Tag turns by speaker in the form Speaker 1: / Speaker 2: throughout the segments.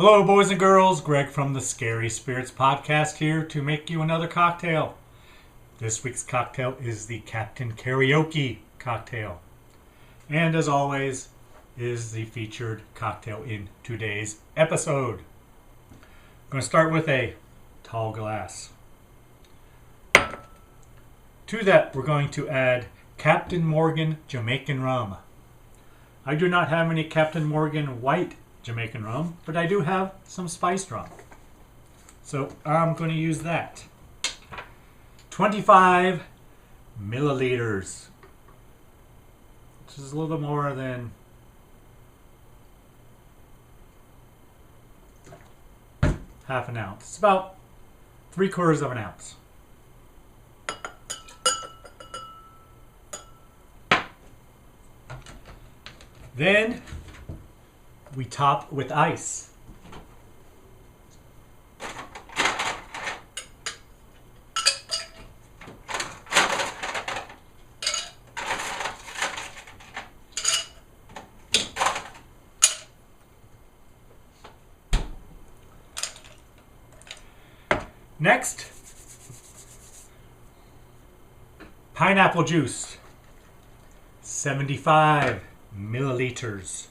Speaker 1: Hello, boys and girls. Greg from the Scary Spirits podcast here to make you another cocktail. This week's cocktail is the Captain Karaoke cocktail. And as always, is the featured cocktail in today's episode. I'm going to start with a tall glass. To that, we're going to add Captain Morgan Jamaican rum. I do not have any Captain Morgan white Jamaican rum, but I do have some spiced rum. So I'm going to use that. 25 milliliters, which is a little more than half an ounce. It's about 3/4 of an ounce. Then we top with ice. Next, pineapple juice, 75 milliliters.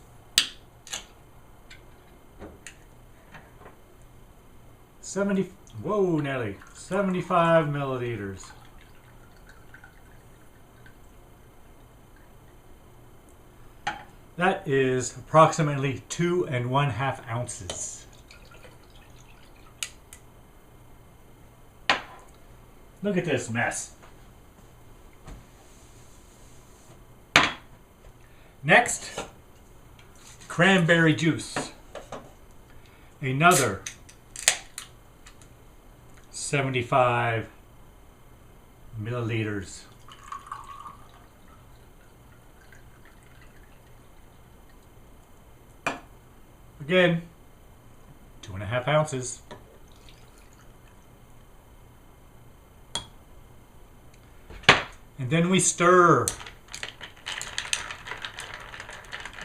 Speaker 1: Nelly, 75 milliliters. That is approximately 2½ ounces. Look at this mess. Next, cranberry juice. Another 75 milliliters. Again, 2½ ounces. And then we stir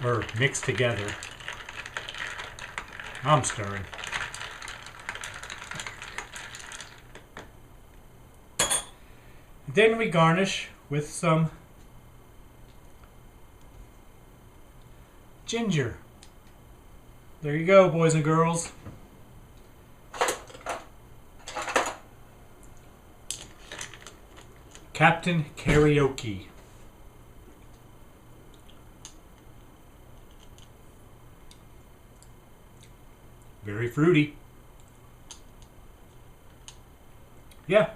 Speaker 1: or mix together. I'm stirring. Then we garnish with some ginger. There you go, boys and girls. Captain Karaoke. Very fruity. Yeah.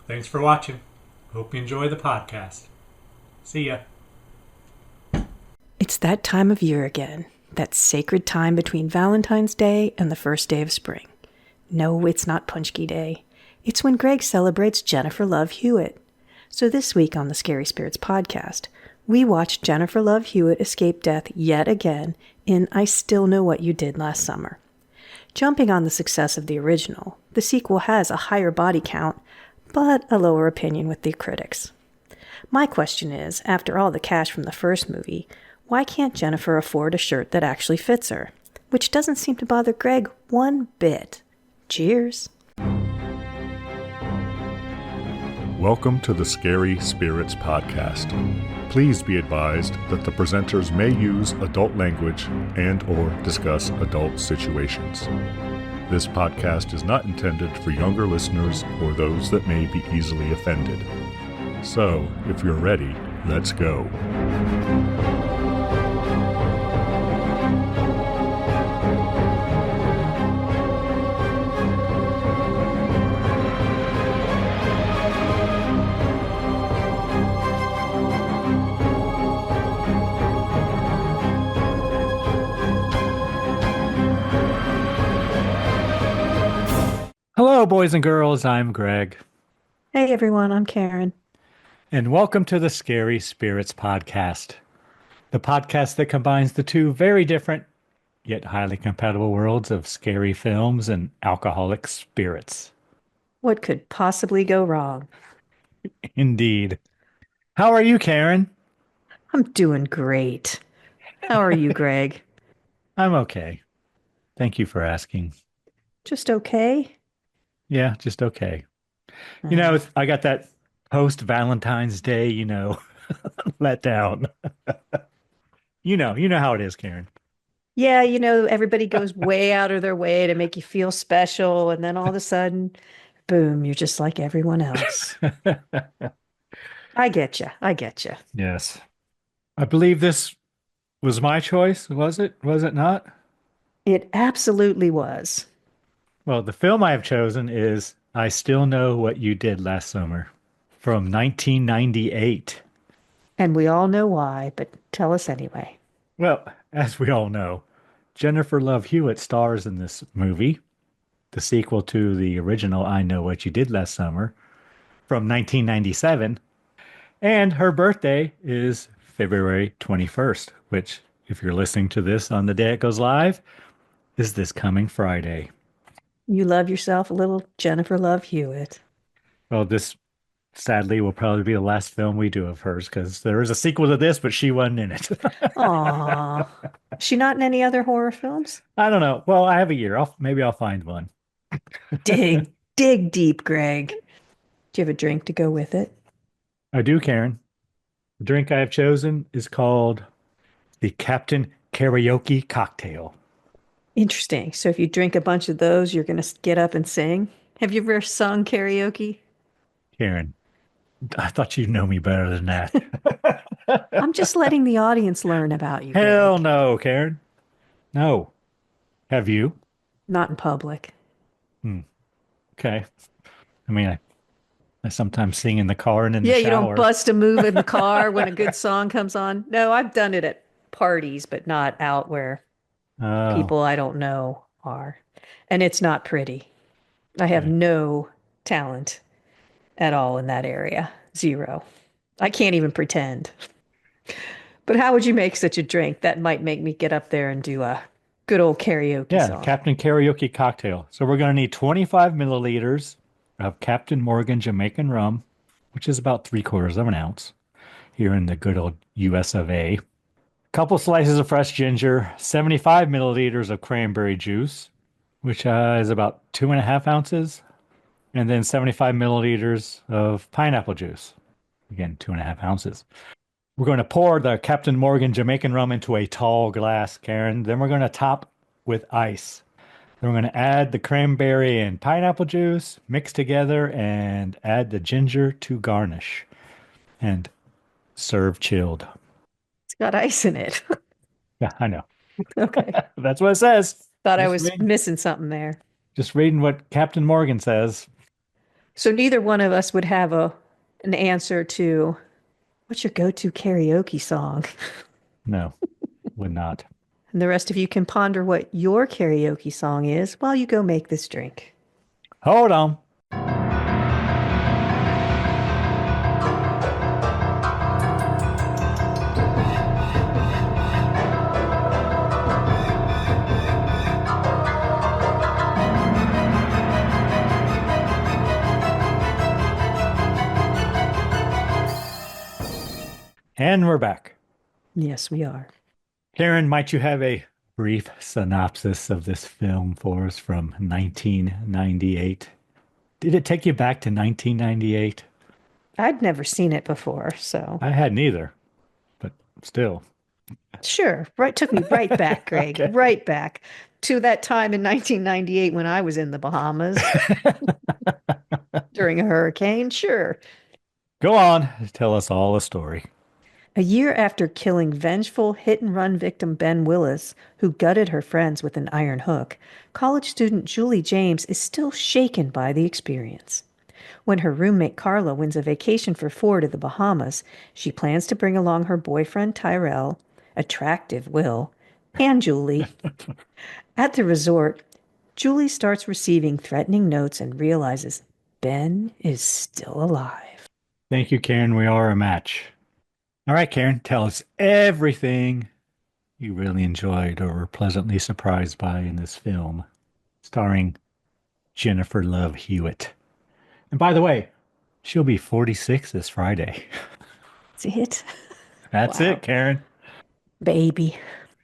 Speaker 1: Thanks for watching. Hope you enjoy the podcast. See ya.
Speaker 2: It's that time of year again, that sacred time between Valentine's Day and the first day of spring. No, it's not Punchki Day. It's when Greg celebrates Jennifer Love Hewitt. So this week on the Scary Spirits podcast, we watched Jennifer Love Hewitt escape death yet again in I Still Know What You Did Last Summer. Jumping on the success of the original, the sequel has a higher body count, but a lower opinion with the critics. My question is, after all the cash from the first movie, why can't Jennifer afford a shirt that actually fits her? Which doesn't seem to bother Greg one bit. Cheers.
Speaker 3: Welcome to the Scary Spirits podcast. Please be advised that the presenters may use adult language and or discuss adult situations. This podcast is not intended for younger listeners or those that may be easily offended. So, if you're ready, let's go.
Speaker 1: Hello, boys and girls. I'm Greg.
Speaker 2: Hey everyone, I'm Karen.
Speaker 1: And welcome to the Scary Spirits podcast. The podcast that combines the two very different, yet highly compatible worlds of scary films and alcoholic spirits.
Speaker 2: What could possibly go wrong?
Speaker 1: Indeed. How are you, Karen?
Speaker 2: I'm doing great. How are you, Greg?
Speaker 1: I'm okay. Thank you for asking.
Speaker 2: Just okay?
Speaker 1: Yeah, just okay.
Speaker 2: Uh,
Speaker 1: I got that post Valentine's Day, let down. You know how it is, Karen.
Speaker 2: yeah, everybody goes way out of their way to make you feel special, and then all of a sudden, boom, you're just like everyone else. I get you. I get you.
Speaker 1: Yes. I believe this was my choice, was it? Was it not?
Speaker 2: It absolutely was.
Speaker 1: Well, the film I have chosen is I Still Know What You Did Last Summer from 1998.
Speaker 2: And we all know why, but tell us anyway.
Speaker 1: Well, as we all know, Jennifer Love Hewitt stars in this movie, the sequel to the original I Know What You Did Last Summer from 1997. And her birthday is February 21st, which, if you're listening to this on the day it goes live, is this coming Friday.
Speaker 2: You love yourself a little Jennifer Love Hewitt.
Speaker 1: Well, this sadly will probably be the last film we do of hers because there is a sequel to this, but she wasn't in it.
Speaker 2: Aw. Is she not in any other horror films?
Speaker 1: I don't know. Well, I have a year. Maybe I'll find one.
Speaker 2: Dig deep, Greg. Do you have a drink to go with it?
Speaker 1: I do, Karen. The drink I have chosen is called the Captain Karaoke Cocktail.
Speaker 2: Interesting. So if you drink a bunch of those, you're going to get up and sing. Have you ever sung karaoke?
Speaker 1: Karen, I thought you'd know me better than that.
Speaker 2: I'm just letting the audience learn about you,
Speaker 1: Hell
Speaker 2: Greg.
Speaker 1: no, Karen. No. Have you?
Speaker 2: Not in public.
Speaker 1: Hmm. Okay. I mean, I sometimes sing in the car and in the
Speaker 2: Yeah, you don't
Speaker 1: shower.
Speaker 2: bust a move in the car when a good song comes on. No, I've done it at parties, but not out where
Speaker 1: Oh,
Speaker 2: people I don't know are. And it's not pretty. I have
Speaker 1: okay.
Speaker 2: no talent at all in that area. Zero. I can't even pretend. But how would you make such a drink? That might make me get up there and do a good old karaoke
Speaker 1: Yeah,
Speaker 2: song.
Speaker 1: Captain Karaoke Cocktail. So we're going to need 25 milliliters of Captain Morgan Jamaican rum, which is about 3/4 of an ounce here in the good old US of A. Couple slices of fresh ginger, 75 milliliters of cranberry juice, which is about 2.5 ounces, and then 75 milliliters of pineapple juice. Again, 2.5 ounces. We're going to pour the Captain Morgan Jamaican rum into a tall glass, Karen. Then we're going to top with ice. Then we're going to add the cranberry and pineapple juice, mix together, and add the ginger to garnish. And serve chilled.
Speaker 2: It's got ice in it.
Speaker 1: Yeah, I know.
Speaker 2: Okay.
Speaker 1: That's what it says.
Speaker 2: Thought I
Speaker 1: Just
Speaker 2: was
Speaker 1: read,
Speaker 2: missing something there.
Speaker 1: just reading what Captain Morgan says.
Speaker 2: So neither one of us would have an answer to what's your go-to karaoke song?
Speaker 1: No, would not.
Speaker 2: And the rest of you can ponder what your karaoke song is while you go make this drink.
Speaker 1: Hold on. And we're back.
Speaker 2: Yes, we are.
Speaker 1: Karen, might you have a brief synopsis of this film for us from 1998? Did it take you back to 1998?
Speaker 2: I'd never seen it before, so
Speaker 1: I hadn't either, but still.
Speaker 2: sure. Right, took me right back, Greg,
Speaker 1: Okay.
Speaker 2: right back to that time in 1998 when I was in the Bahamas during a hurricane. Sure.
Speaker 1: Go on. Tell us all a story.
Speaker 2: A year after killing vengeful hit and run victim Ben Willis, who gutted her friends with an iron hook, college student Julie James is still shaken by the experience. When her roommate Carla wins a vacation for four to the Bahamas, she plans to bring along her boyfriend Tyrell, attractive Will, and Julie. At the resort, Julie starts receiving threatening notes and realizes Ben is still alive.
Speaker 1: Thank you, Karen. We are a match. All right, Karen, tell us everything you really enjoyed or were pleasantly surprised by in this film, starring Jennifer Love Hewitt. And by the way, she'll be 46 this Friday.
Speaker 2: That's it?
Speaker 1: That's
Speaker 2: Wow.
Speaker 1: it, Karen.
Speaker 2: Baby.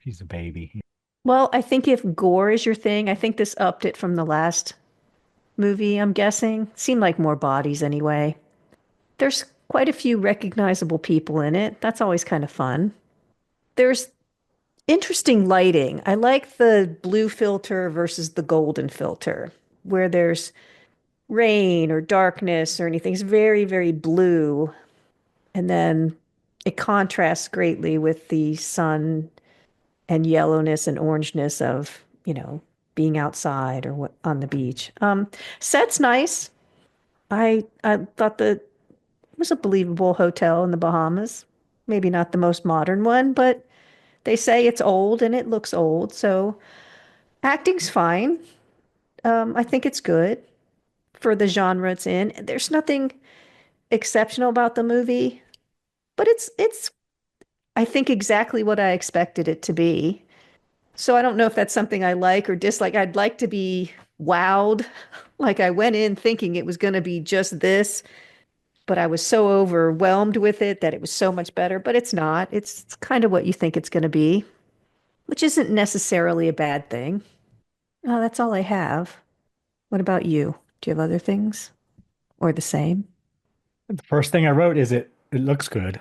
Speaker 1: She's a baby.
Speaker 2: Well, I think if gore is your thing, I think this upped it from the last movie, I'm guessing. Seemed like more bodies anyway. There's quite a few recognizable people in it. That's always kind of fun. There's interesting lighting. I like the blue filter versus the golden filter, where there's rain or darkness or anything. It's very, very blue. And then it contrasts greatly with the sun and yellowness and orangeness of, being outside or what on the beach. Set's nice. I thought that it was a believable hotel in the Bahamas. Maybe not the most modern one, but they say it's old and it looks old. So acting's fine. I think it's good for the genre it's in. There's nothing exceptional about the movie, but it's I think exactly what I expected it to be. So I don't know if that's something I like or dislike. I'd like to be wowed. Like I went in thinking it was going to be just this, but I was so overwhelmed with it that it was so much better, but it's not. It's kind of what you think it's going to be, which isn't necessarily a bad thing. Oh, that's all I have. What about you? Do you have other things or the same?
Speaker 4: The first thing I wrote is it looks good,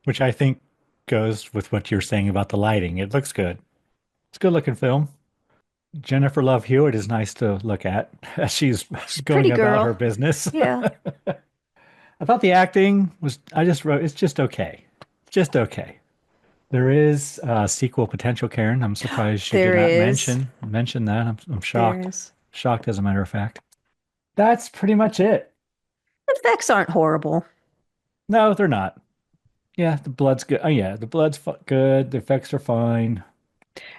Speaker 4: which I think goes with what you're saying about the lighting. It looks good. It's a good looking film. Jennifer Love Hewitt is nice to look at as she's
Speaker 2: Pretty
Speaker 4: going about her
Speaker 2: girl.
Speaker 4: business.
Speaker 2: Yeah.
Speaker 4: I thought the acting was, I just wrote, it's just okay. Just okay. There is sequel potential, Karen. I'm surprised you did
Speaker 2: There
Speaker 4: not
Speaker 2: is.
Speaker 4: mention that. I'm
Speaker 2: There
Speaker 4: shocked.
Speaker 2: is.
Speaker 4: Shocked, as a matter of fact. That's pretty much it.
Speaker 2: The effects aren't horrible.
Speaker 4: No, they're not. Yeah, the blood's good. Oh, yeah, the blood's good. The effects are fine.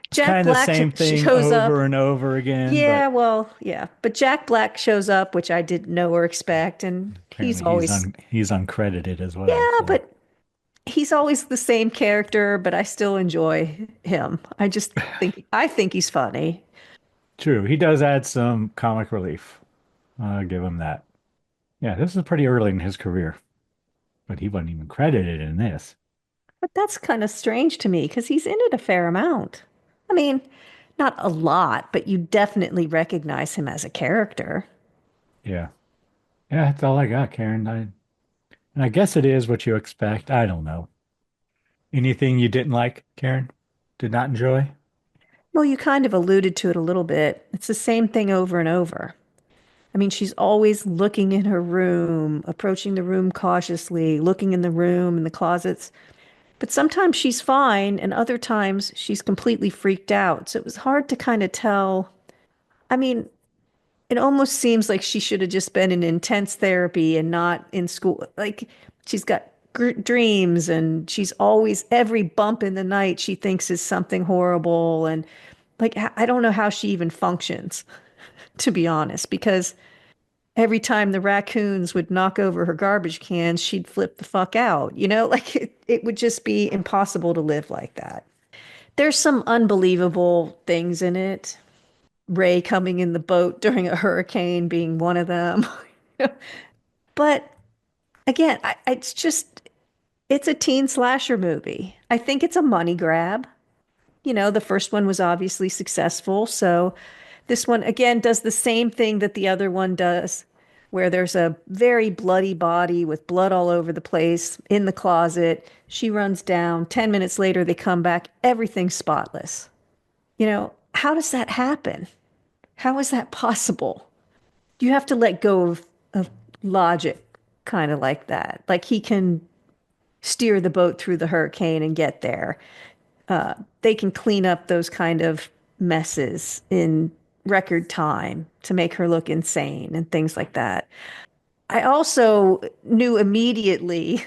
Speaker 4: It's
Speaker 2: Jack
Speaker 4: kind of the
Speaker 2: Black
Speaker 4: same thing
Speaker 2: shows up.
Speaker 4: over and over again,
Speaker 2: Yeah,
Speaker 4: but
Speaker 2: well, yeah. But Jack Black shows up, which I didn't know or expect, and he's
Speaker 4: apparently he's
Speaker 2: always,
Speaker 4: un he's uncredited as well.
Speaker 2: yeah,
Speaker 4: So
Speaker 2: but he's always the same character, but I still enjoy him. I think he's funny.
Speaker 4: true, he does add some comic relief. I'll give him that. Yeah, this is pretty early in his career, but he wasn't even credited in this.
Speaker 2: But that's kind of strange to me because he's in it a fair amount. I mean, not a lot, but you definitely recognize him as a character.
Speaker 4: Yeah, yeah, that's all I got, Karen. And I guess it is what you expect. I don't know. Anything you didn't like, Karen? Did not enjoy?
Speaker 2: Well, you kind of alluded to it a little bit. It's the same thing over and over. I mean, she's always looking in her room, approaching the room cautiously, looking in the room, in the closets. But sometimes she's fine, and other times she's completely freaked out. So it was hard to kind of tell. I mean, it almost seems like she should have just been in intense therapy and not in school. Like she's got dreams, and she's always, every bump in the night, she thinks is something horrible. And like, I don't know how she even functions, to be honest, because every time the raccoons would knock over her garbage cans, she'd flip the fuck out. Like it would just be impossible to live like that. There's some unbelievable things in it. Ray coming in the boat during a hurricane being one of them. But again, it's a teen slasher movie. I think it's a money grab. The first one was obviously successful. So this one, again, does the same thing that the other one does, where there's a very bloody body with blood all over the place in the closet. She runs down. 10 minutes later, they come back. Everything's spotless. How does that happen? How is that possible? You have to let go of logic, kind of like that. Like he can steer the boat through the hurricane and get there. They can clean up those kind of messes in record time to make her look insane and things like that. I also knew immediately,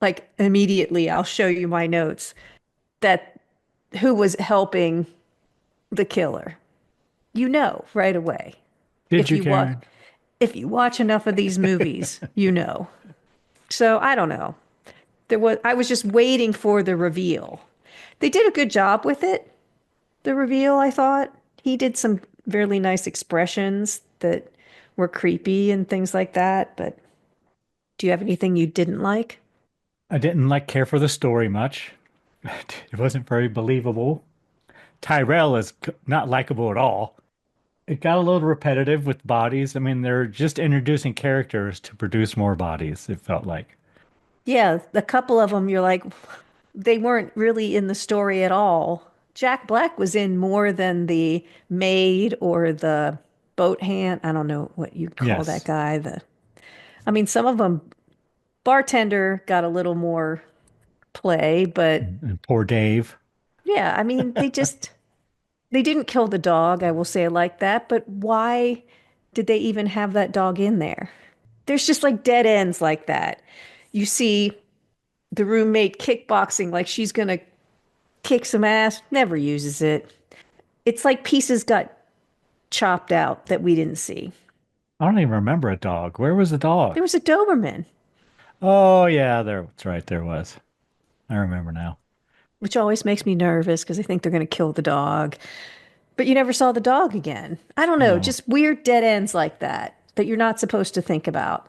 Speaker 2: like immediately, I'll show you my notes, that who was helping the killer. Right away.
Speaker 4: Did
Speaker 2: If
Speaker 4: you,
Speaker 2: you watch
Speaker 4: Karen?
Speaker 2: if you watch enough of these movies, you know. So I don't know. I was just waiting for the reveal. They did a good job with it. The reveal, I thought. He did some really nice expressions that were creepy and things like that, but do you have anything you didn't like?
Speaker 4: I didn't care for the story much. It wasn't very believable. Tyrell is not likable at all. It got a little repetitive with bodies. I mean, they're just introducing characters to produce more bodies, it felt like.
Speaker 2: Yeah, a couple of them you're like, they weren't really in the story at all. Jack Black was in more than the maid or the boat hand. I don't know what you'd call that
Speaker 4: Yes.
Speaker 2: guy. I mean, some of them, bartender got a little more play, but
Speaker 4: And poor Dave.
Speaker 2: yeah, I mean, they didn't kill the dog. I will say it like that, but why did they even have that dog in there? There's just like dead ends like that. You see the roommate kickboxing like she's gonna kick some ass, never uses it. It's like pieces got chopped out that we didn't see.
Speaker 4: I don't even remember a dog. Where was the dog?
Speaker 2: There was a Doberman,
Speaker 4: Oh, yeah, there. That's right. There was. I remember now.
Speaker 2: which always makes me nervous because I think they're going to kill the dog. But you never saw the dog again. I don't know,
Speaker 4: No.
Speaker 2: just weird dead ends like that that you're not supposed to think about.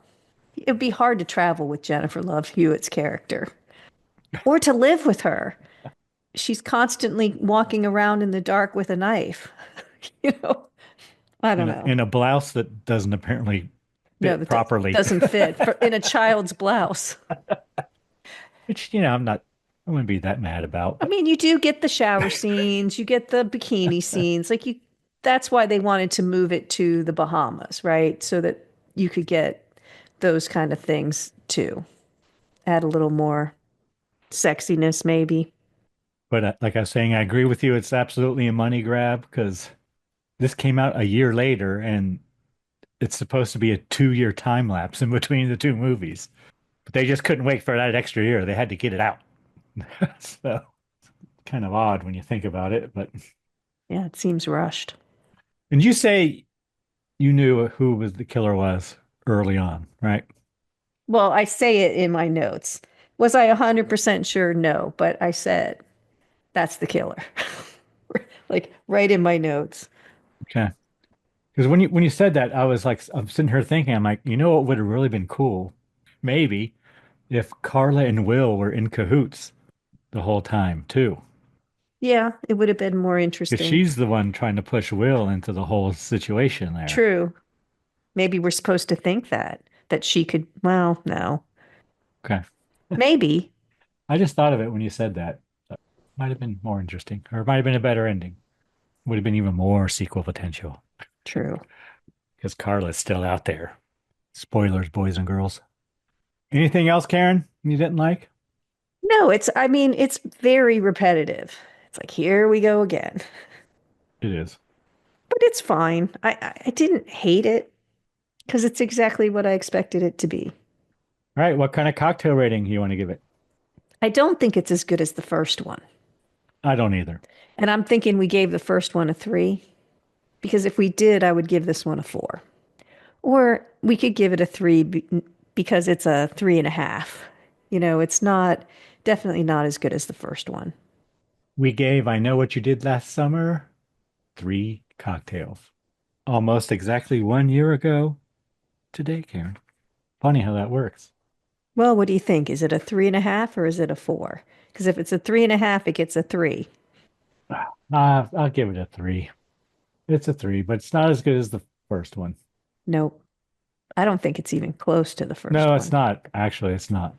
Speaker 2: It'd be hard to travel with Jennifer Love Hewitt's character or to live with her. She's constantly walking around in the dark with a knife. You know, I don't know.
Speaker 4: In a blouse that doesn't apparently
Speaker 2: No,
Speaker 4: fit
Speaker 2: that
Speaker 4: properly.
Speaker 2: doesn't fit in a child's blouse.
Speaker 4: Which, I wouldn't be that mad about.
Speaker 2: I mean, you do get the shower scenes, you get the bikini scenes. That's why they wanted to move it to the Bahamas, right? So that you could get those kind of things too. Add a little more sexiness, maybe.
Speaker 4: But like I was saying, I agree with you. It's absolutely a money grab because this came out a year later and it's supposed to be a 2-year time lapse in between the two movies. But they just couldn't wait for that extra year. They had to get it out. So kind of odd when you think about it. But
Speaker 2: Yeah, it seems rushed.
Speaker 4: and you say you knew who was the killer was early on, right?
Speaker 2: Well, I say it in my notes. Was I 100% sure? No, but I said that's the killer. Like right in my notes.
Speaker 4: Okay. Because when you said that, I'm sitting here thinking, I'm like, what would have really been cool? Maybe if Carla and Will were in cahoots the whole time too.
Speaker 2: Yeah, it would have been more
Speaker 4: Because
Speaker 2: interesting.
Speaker 4: she's the one trying to push Will into the whole situation there.
Speaker 2: True. Maybe we're supposed to think that she could, well, no.
Speaker 4: Okay.
Speaker 2: Maybe.
Speaker 4: I just thought of it when you said that. Might have been more interesting, or it might have been a better ending. Would have been even more sequel potential
Speaker 2: True.
Speaker 4: because Carla's still out there. Spoilers, boys and girls. Anything else, Karen, you didn't like?
Speaker 2: No, I mean, it's very repetitive. It's like, here we go again.
Speaker 4: It is.
Speaker 2: But it's fine. I didn't hate it because it's exactly what I expected it to be.
Speaker 4: All right. What kind of cocktail rating do you want to give it?
Speaker 2: I don't think it's as good as the first one.
Speaker 4: I don't either.
Speaker 2: And I'm thinking we gave the first one a 3 because if we did, I would give this one a 4. Or we could give it a 3 because it's a 3.5. It's definitely not as good as the first one.
Speaker 4: We gave I Know What You Did Last Summer 3 cocktails. Almost exactly 1 year ago today, Karen. Funny how that works.
Speaker 2: Well, what do you think? Is it a 3.5 or is it a 4? Because if it's a 3.5, it gets a 3.
Speaker 4: I'll give it a 3. It's a 3, but it's not as good as the first one.
Speaker 2: Nope. I don't think it's even close to the first
Speaker 4: No,
Speaker 2: one.
Speaker 4: it's not. Actually, it's not.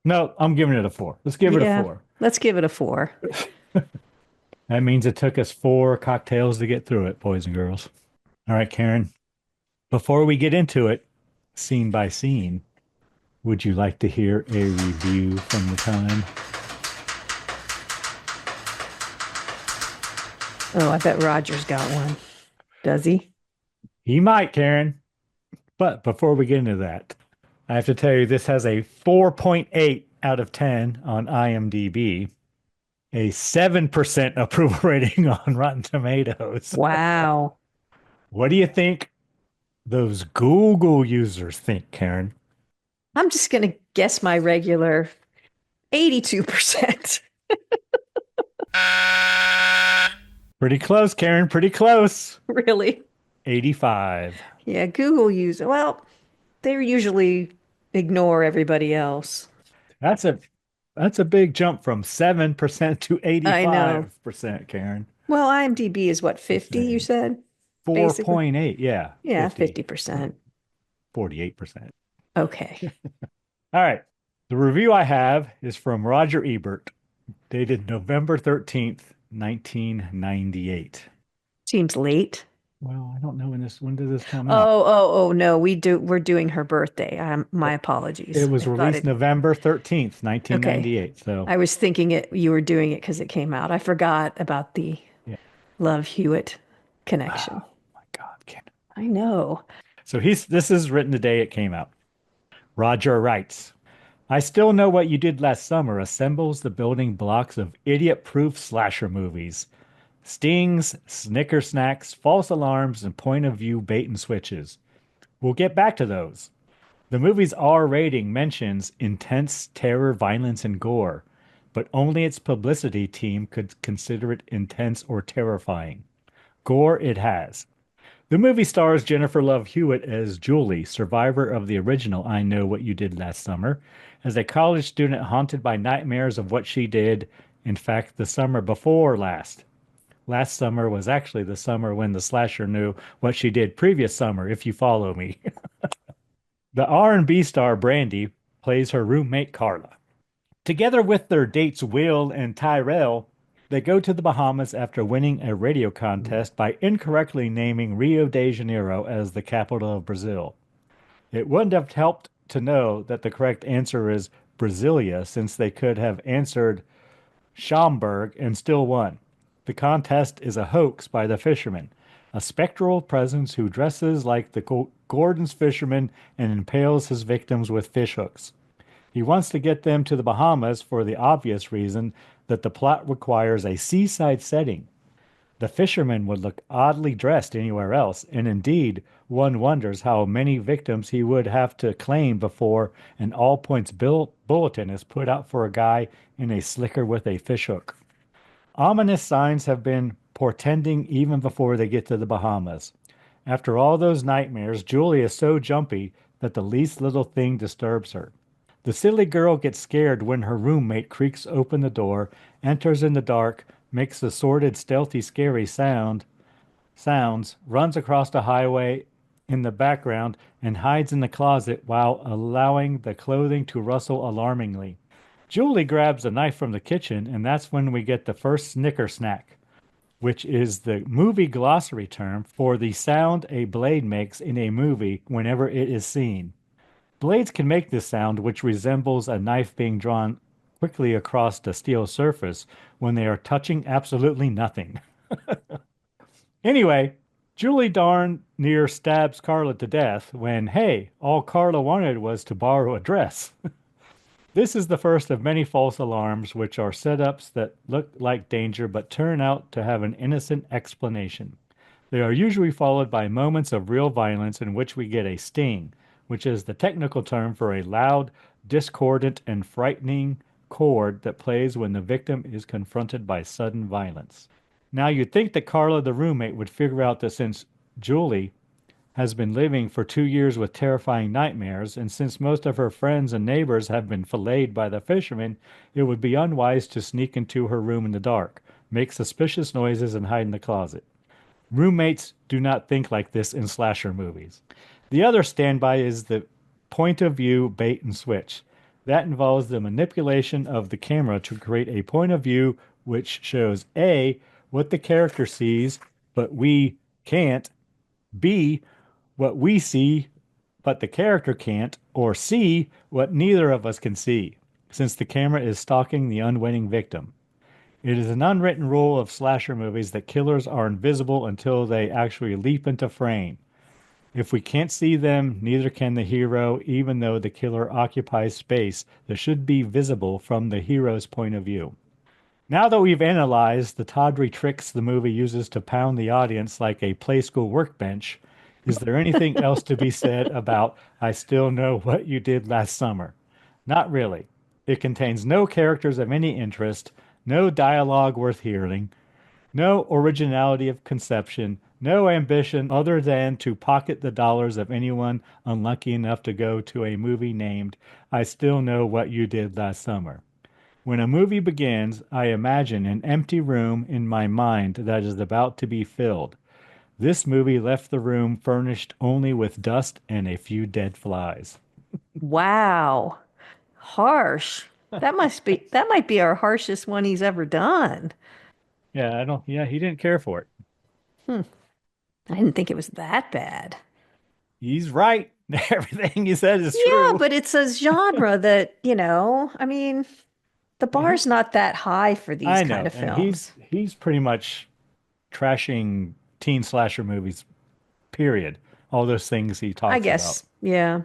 Speaker 4: No, I'm giving it a 4. Let's give it a 4.
Speaker 2: Let's give it a 4.
Speaker 4: That means it took us 4 cocktails to get through it, boys and girls. All right, Karen. Before we get into it, scene by scene, would you like to hear a review from the time?
Speaker 2: Oh, I bet Roger's got one. Does he?
Speaker 4: He might, Karen. But before we get into that, I have to tell you this has a 4.8 out of 10 on IMDb, a 7% approval rating on Rotten Tomatoes.
Speaker 2: Wow.
Speaker 4: What do you think those Google users think, Karen?
Speaker 2: I'm just going to guess my regular 82%.
Speaker 4: Pretty close, Karen. Pretty close.
Speaker 2: Really?
Speaker 4: 85.
Speaker 2: Yeah, Google user. Well, they usually ignore everybody else.
Speaker 4: That's a big jump from 7% to
Speaker 2: I know.
Speaker 4: 85%, Karen.
Speaker 2: Well, IMDb is what, 50, you said? Basically.
Speaker 4: 4.8, yeah,
Speaker 2: Yeah,
Speaker 4: 50,
Speaker 2: 50%.
Speaker 4: 48%.
Speaker 2: Okay.
Speaker 4: All right. The review I have is from Roger Ebert, dated November 13th, 1998.
Speaker 2: Seems late.
Speaker 4: Well, I don't know when did this come out?
Speaker 2: Oh, no, we're doing her birthday. My
Speaker 4: It
Speaker 2: apologies.
Speaker 4: was
Speaker 2: I thought
Speaker 4: released
Speaker 2: it.
Speaker 4: November 13th,
Speaker 2: Okay.
Speaker 4: 1998. So,
Speaker 2: I was thinking you were doing it because it came out. I forgot about the
Speaker 4: yeah.
Speaker 2: Love Hewitt connection.
Speaker 4: Oh my God.
Speaker 2: I know.
Speaker 4: So this is written the day it came out. Roger writes, I Still Know What You Did Last Summer assembles the building blocks of idiot-proof slasher movies. Stings, snicker snacks, false alarms, and point of view bait and switches. We'll get back to those. The movie's R rating mentions intense terror, violence, and gore, but only its publicity team could consider it intense or terrifying. Gore it has. The movie stars Jennifer Love Hewitt as Julie, survivor of the original I Know What You Did Last Summer, as a college student haunted by nightmares of what she did, in fact, the summer before last. Last summer was actually the summer when the slasher knew what she did previous summer, if you follow me. The R&B star Brandy plays her roommate Carla. Together with their dates Will and Tyrell, they go to the Bahamas after winning a radio contest by incorrectly naming Rio de Janeiro as the capital of Brazil. It wouldn't have helped to know that the correct answer is Brasilia, since they could have answered Schaumburg and still won. The contest is a hoax by the fisherman, a spectral presence who dresses like the Gordon's fisherman and impales his victims with fishhooks. He wants to get them to the Bahamas for the obvious reason that the plot requires a seaside setting. The fisherman would look oddly dressed anywhere else, and indeed, one wonders how many victims he would have to claim before an all points bulletin is put out for a guy in a slicker with a fishhook. Ominous signs have been portending even before they get to the Bahamas. After all those nightmares, Julie is so jumpy that the least little thing disturbs her. The silly girl gets scared when her roommate creaks open the door, enters in the dark, makes the sordid, stealthy, scary sounds, runs across the highway in the background, and hides in the closet while allowing the clothing to rustle alarmingly. Julie grabs a knife from the kitchen, and that's when we get the first snicker snack, which is the movie glossary term for the sound a blade makes in a movie whenever it is seen. Blades can make this sound, which resembles a knife being drawn quickly across a steel surface when they are touching absolutely nothing. Anyway, Julie darn near stabs Carla to death when, hey, all Carla wanted was to borrow a dress. This is the first of many false alarms, which are setups that look like danger but turn out to have an innocent explanation. They are usually followed by moments of real violence in which we get a sting, which is the technical term for a loud, discordant, and frightening chord that plays when the victim is confronted by sudden violence. Now, you'd think that Carla, the roommate, would figure out that since Julie has been living for 2 years with terrifying nightmares, and since most of her friends and neighbors have been filleted by the fishermen, it would be unwise to sneak into her room in the dark, make suspicious noises, and hide in the closet. Roommates do not think like this in slasher movies. The other standby is the point of view bait and switch. That involves the manipulation of the camera to create a point of view which shows A, what the character sees, but we can't, B, what we see, but the character can't, or C, what neither of us can see, since the camera is stalking the unwitting victim. It is an unwritten rule of slasher movies that killers are invisible until they actually leap into frame. If we can't see them, neither can the hero, even though the killer occupies space that should be visible from the hero's point of view. Now that we've analyzed the tawdry tricks the movie uses to pound the audience like a play school workbench, is there anything else to be said about I Still Know What You Did Last Summer? Not really. It contains no characters of any interest, no dialogue worth hearing, no originality of conception, no ambition other than to pocket the dollars of anyone unlucky enough to go to a movie named I Still Know What You Did Last Summer. When a movie begins, I imagine an empty room in my mind that is about to be filled. This movie left the room furnished only with dust and a few dead flies.
Speaker 2: Wow. Harsh. That might be our harshest one he's ever done.
Speaker 4: Yeah, he didn't care for it.
Speaker 2: I didn't think it was that bad.
Speaker 4: He's right. Everything he said is
Speaker 2: Yeah,
Speaker 4: true.
Speaker 2: but it's a genre that, I mean, the
Speaker 4: He,
Speaker 2: bar's not that high for these
Speaker 4: I
Speaker 2: kind
Speaker 4: know,
Speaker 2: of
Speaker 4: and
Speaker 2: films.
Speaker 4: he's pretty much trashing teen slasher movies, period. All those things he
Speaker 2: I
Speaker 4: talks about.
Speaker 2: guess, yeah,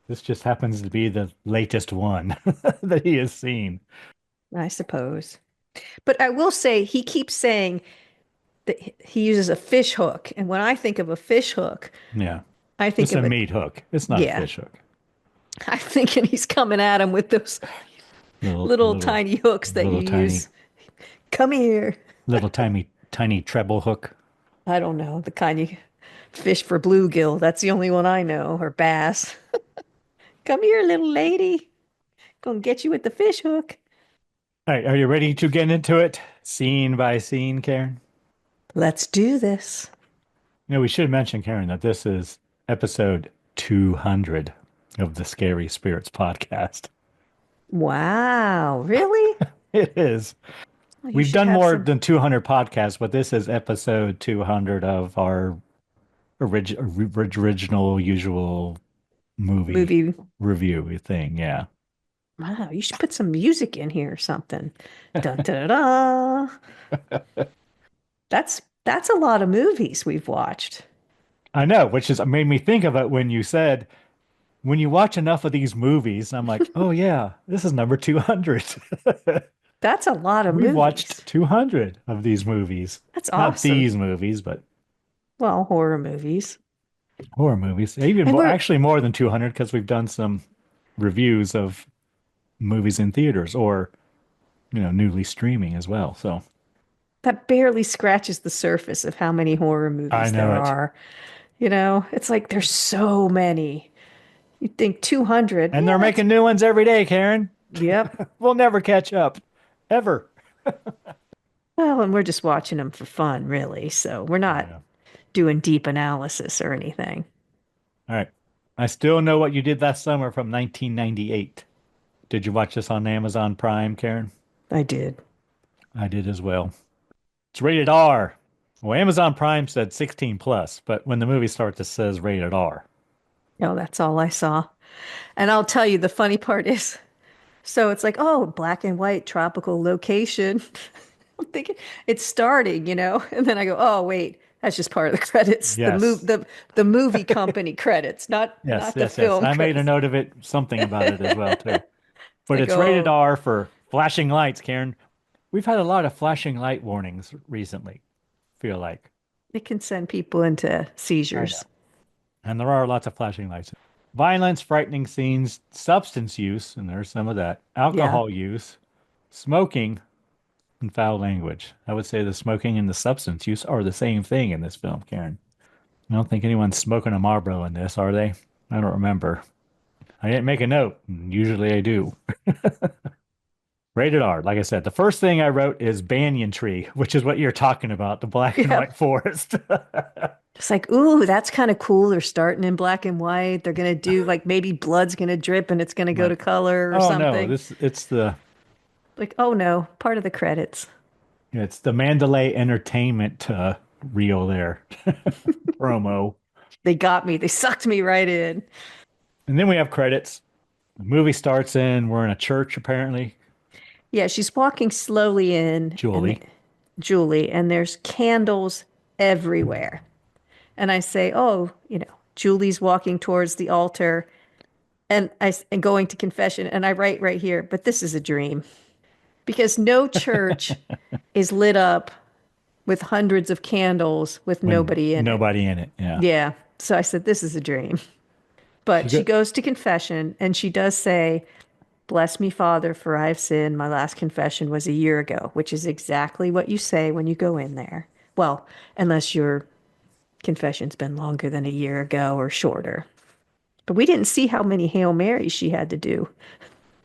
Speaker 4: This just happens to be the latest one that he has seen.
Speaker 2: I suppose. But I will say he keeps saying that he uses a fish hook. And when I think of a fish hook,
Speaker 4: Yeah.
Speaker 2: I think
Speaker 4: It's a
Speaker 2: of
Speaker 4: meat hook. It's not a
Speaker 2: yeah,
Speaker 4: fish hook.
Speaker 2: I'm thinking he's coming at him with those
Speaker 4: Little,
Speaker 2: little
Speaker 4: little,
Speaker 2: tiny hooks that you
Speaker 4: little tiny,
Speaker 2: use. Come here.
Speaker 4: little tiny treble hook.
Speaker 2: I don't know, the kind you fish for bluegill. That's the only one I know, or bass. Come here, little lady. Gonna get you with the fish hook.
Speaker 4: All right. Are you ready to get into it? Scene by scene, Karen?
Speaker 2: Let's do this.
Speaker 4: We should mention, Karen, that this is episode 200 of the Scary Spirits podcast.
Speaker 2: Wow, really?
Speaker 4: It is.
Speaker 2: Well, you
Speaker 4: We've
Speaker 2: should
Speaker 4: done
Speaker 2: have
Speaker 4: more
Speaker 2: some
Speaker 4: than 200 podcasts, but this is episode 200 of our original usual movie
Speaker 2: movie.
Speaker 4: review thing. Yeah.
Speaker 2: Wow, you should put some music in here or something. Dun, da, da, da. That's a lot of movies we've watched.
Speaker 4: I know, which is made me think of it when you said, when you watch enough of these movies, I'm like, oh, yeah, this is number 200.
Speaker 2: That's a lot of
Speaker 4: We've
Speaker 2: movies.
Speaker 4: watched 200 of these movies.
Speaker 2: That's
Speaker 4: Not
Speaker 2: awesome.
Speaker 4: these movies, but
Speaker 2: Well, horror movies.
Speaker 4: horror movies. Even
Speaker 2: And
Speaker 4: more,
Speaker 2: we're
Speaker 4: actually more than 200 because we've done some reviews of movies in theaters or, newly streaming as well. So
Speaker 2: that barely scratches the surface of how many horror
Speaker 4: I
Speaker 2: movies
Speaker 4: know
Speaker 2: there
Speaker 4: it.
Speaker 2: are. It's like there's so many. You'd think 200.
Speaker 4: And
Speaker 2: Yeah,
Speaker 4: they're
Speaker 2: that's
Speaker 4: making new ones every day, Karen.
Speaker 2: yep.
Speaker 4: We'll never catch up, ever.
Speaker 2: Well, and we're just watching them for fun, really. So we're not
Speaker 4: Yeah.
Speaker 2: doing deep analysis or anything.
Speaker 4: All right. I still know what you did last summer from 1998. Did you watch this on Amazon Prime, Karen?
Speaker 2: I did.
Speaker 4: I did as well. It's rated R. Well, Amazon Prime said 16 plus, but when the movie starts, it says rated R.
Speaker 2: No, that's all I saw. And I'll tell you, the funny part is, so it's like, oh, black and white tropical location. I'm thinking it's starting. And then I go, oh, wait, that's just part of the credits.
Speaker 4: Yes.
Speaker 2: The movie company credits, not
Speaker 4: Yes,
Speaker 2: the
Speaker 4: yes, yes.
Speaker 2: film
Speaker 4: I made a
Speaker 2: credits.
Speaker 4: note of it, something about it as well, too.
Speaker 2: It's
Speaker 4: But
Speaker 2: like,
Speaker 4: it's rated
Speaker 2: oh,
Speaker 4: R for flashing lights, Karen. We've had a lot of flashing light warnings recently, feel like.
Speaker 2: it can send people into
Speaker 4: I know.
Speaker 2: seizures.
Speaker 4: And there are lots of flashing lights. Violence, frightening scenes, substance use, and there's some of that,
Speaker 2: Yeah,
Speaker 4: alcohol use, smoking, and foul language. I would say the smoking and the substance use are the same thing in this film, Karen. I don't think anyone's smoking a Marlboro in this, are they? I don't remember. I didn't make a note. Usually I do. Rated R, like I said. The first thing I wrote is banyan tree, which is what you're talking about, the black and
Speaker 2: yeah.
Speaker 4: white forest.
Speaker 2: It's like, ooh, that's kind of cool. They're starting in black and white. They're gonna do like maybe blood's gonna drip and it's gonna go to
Speaker 4: Like,
Speaker 2: color or
Speaker 4: oh no,
Speaker 2: something.
Speaker 4: this it's the
Speaker 2: Like, oh no, part of the credits.
Speaker 4: it's the Mandalay Entertainment reel there promo.
Speaker 2: They got me. They sucked me right in.
Speaker 4: And then we have credits. The movie starts in, we're in a church apparently.
Speaker 2: Yeah, she's walking slowly in, and
Speaker 4: Julie.
Speaker 2: Julie, and there's candles everywhere. And I say, oh, Julie's walking towards the altar, and going to confession, and I write right here, but this is a dream because no church is lit up with hundreds of candles with
Speaker 4: When
Speaker 2: nobody in it.
Speaker 4: nobody in it. Yeah.
Speaker 2: Yeah. So I said, this is a dream. But
Speaker 4: She
Speaker 2: she
Speaker 4: go,
Speaker 2: goes to confession and she does say, bless me, Father, for I have sinned. My last confession was a year ago, which is exactly what you say when you go in there. Well, unless your confession's been longer than a year ago or shorter. But we didn't see how many Hail Marys she had to do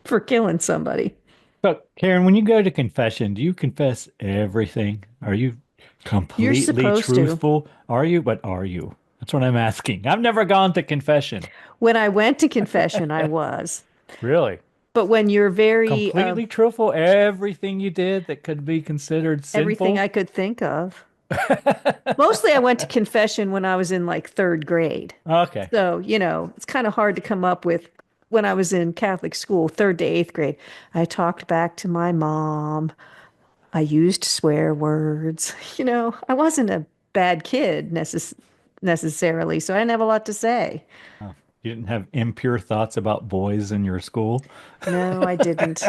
Speaker 2: for killing somebody.
Speaker 4: But Karen, when you go to confession, do you confess everything? Are you
Speaker 2: You're
Speaker 4: completely
Speaker 2: supposed to.
Speaker 4: truthful? Are you? But are you? That's what I'm asking. I've never gone to confession.
Speaker 2: When I went to confession, I was.
Speaker 4: Really?
Speaker 2: But when you're very,
Speaker 4: Completely truthful? Everything you did that could be considered
Speaker 2: everything
Speaker 4: sinful?
Speaker 2: I could think of. Mostly I went to confession when I was in like third grade.
Speaker 4: Okay.
Speaker 2: So, it's kind of hard to come up with when I was in Catholic school, third to eighth grade. I talked back to my mom. I used swear words. I wasn't a bad kid necessarily, so I didn't have a lot to say.
Speaker 4: Oh, you didn't have impure thoughts about boys in your school?
Speaker 2: No, I didn't.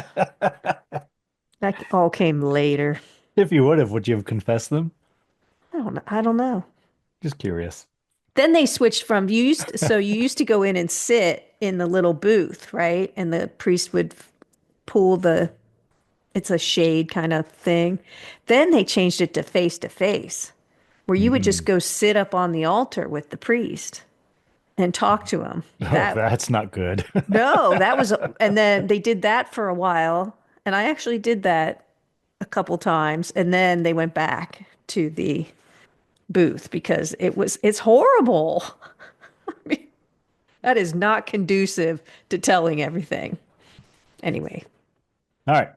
Speaker 2: That all came later.
Speaker 4: If you would have, would you have confessed them?
Speaker 2: I don't know. I don't know.
Speaker 4: Just curious.
Speaker 2: Then they switched from you used to go in and sit in the little booth, right? And the priest would pull it's a shade kind of thing. Then they changed it to face, where you would just
Speaker 4: Mm.
Speaker 2: go sit up on the altar with the priest and talk to him.
Speaker 4: Oh, that's not good.
Speaker 2: No, and then they did that for a while. And I actually did that a couple times. And then they went back to the booth because it's horrible. I mean, that is not conducive to telling everything. Anyway,
Speaker 4: All right,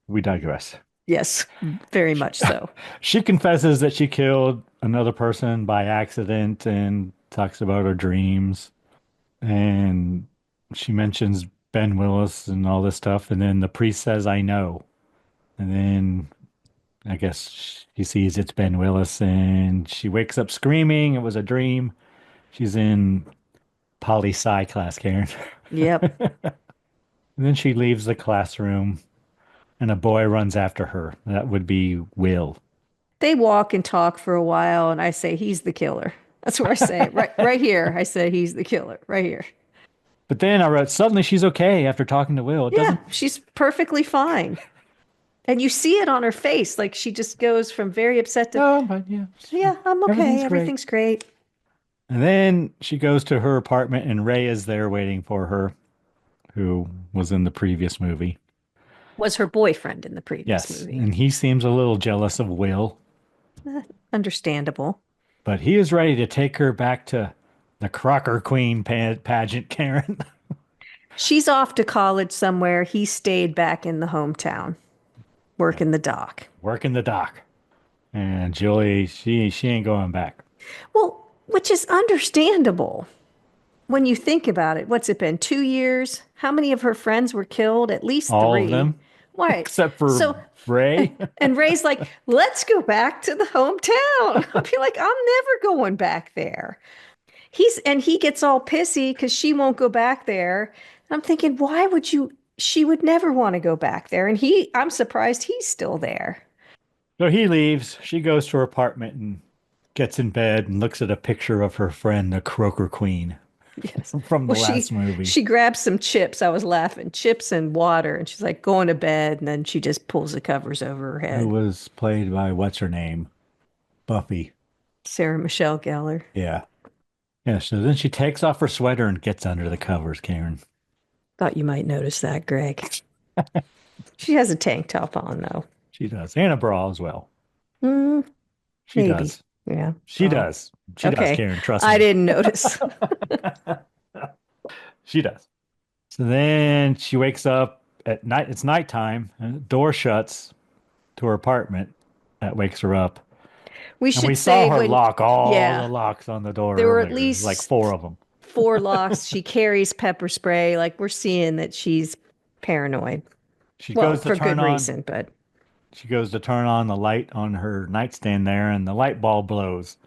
Speaker 4: we digress.
Speaker 2: yes, very much so.
Speaker 4: She confesses that she killed another person by accident and talks about her dreams. And she mentions Ben Willis and all this stuff. And then the priest says, I know. And then I guess she sees it's Ben Willis and she wakes up screaming. It was a dream. She's in poli sci class, Karen.
Speaker 2: Yep.
Speaker 4: And then she leaves the classroom and a boy runs after her. That would be Will.
Speaker 2: They walk and talk for a while, and I say, he's the killer. That's where I say it. Right here. I say, he's the killer. Right here.
Speaker 4: But then I wrote, suddenly she's okay after talking to Will. It
Speaker 2: Yeah,
Speaker 4: doesn't.
Speaker 2: she's perfectly fine. And you see it on her face. Like she just goes from very upset to,
Speaker 4: No, but yeah,
Speaker 2: yeah, I'm okay.
Speaker 4: everything's great.
Speaker 2: Everything's great.
Speaker 4: And then she goes to her apartment and Ray is there waiting for her, who was in the previous movie.
Speaker 2: Was her boyfriend in the previous
Speaker 4: Yes.
Speaker 2: movie.
Speaker 4: And he seems a little jealous of Will,
Speaker 2: Understandable.
Speaker 4: but he is ready to take her back to the Crocker Queen pageant, Karen.
Speaker 2: She's off to college somewhere. He stayed back in the hometown, working the dock.
Speaker 4: Working the dock. And Julie, she ain't going back.
Speaker 2: Well, which is understandable when you think about it. What's it been? 2 years? How many of her friends were killed? At least
Speaker 4: All
Speaker 2: three.
Speaker 4: of them,
Speaker 2: Right.
Speaker 4: except for
Speaker 2: So,
Speaker 4: Ray.
Speaker 2: and Ray's like, let's go back to the hometown. I'll be like, I'm never going back there. He gets all pissy because she won't go back there. I'm thinking, why would you? She would never want to go back there. And I'm surprised he's still there.
Speaker 4: So he leaves. She goes to her apartment and gets in bed and looks at a picture of her friend, the Croaker Queen,
Speaker 2: Yes.
Speaker 4: from the
Speaker 2: Well,
Speaker 4: last movie.
Speaker 2: she grabs some chips. I was laughing. Chips and water. And she's like going to bed. And then she just pulls the covers over her head.
Speaker 4: Who was played by what's her name? Buffy.
Speaker 2: Sarah Michelle Gellar.
Speaker 4: Yeah. Yeah. So then she takes off her sweater and gets under the covers, Karen.
Speaker 2: Thought you might notice that, Greg. She has a tank top on, though.
Speaker 4: She does. And a bra as well.
Speaker 2: Mm,
Speaker 4: She
Speaker 2: maybe.
Speaker 4: does.
Speaker 2: Yeah.
Speaker 4: She
Speaker 2: Oh,
Speaker 4: does. She does,
Speaker 2: okay.
Speaker 4: Karen. Trust me.
Speaker 2: I didn't notice.
Speaker 4: She does. So then she wakes up at night. It's nighttime. And the door shuts to her apartment. That wakes her up.
Speaker 2: We
Speaker 4: And
Speaker 2: should
Speaker 4: we
Speaker 2: say
Speaker 4: saw her
Speaker 2: when
Speaker 4: lock all
Speaker 2: yeah.
Speaker 4: the locks on the door.
Speaker 2: There were at
Speaker 4: earlier.
Speaker 2: least
Speaker 4: like 4 of them.
Speaker 2: 4 locks. She carries pepper spray. Like we're seeing that she's paranoid.
Speaker 4: She
Speaker 2: Well,
Speaker 4: goes to
Speaker 2: for
Speaker 4: turn
Speaker 2: good
Speaker 4: on.
Speaker 2: reason, but
Speaker 4: She goes to turn on the light on her nightstand there, and the light bulb blows.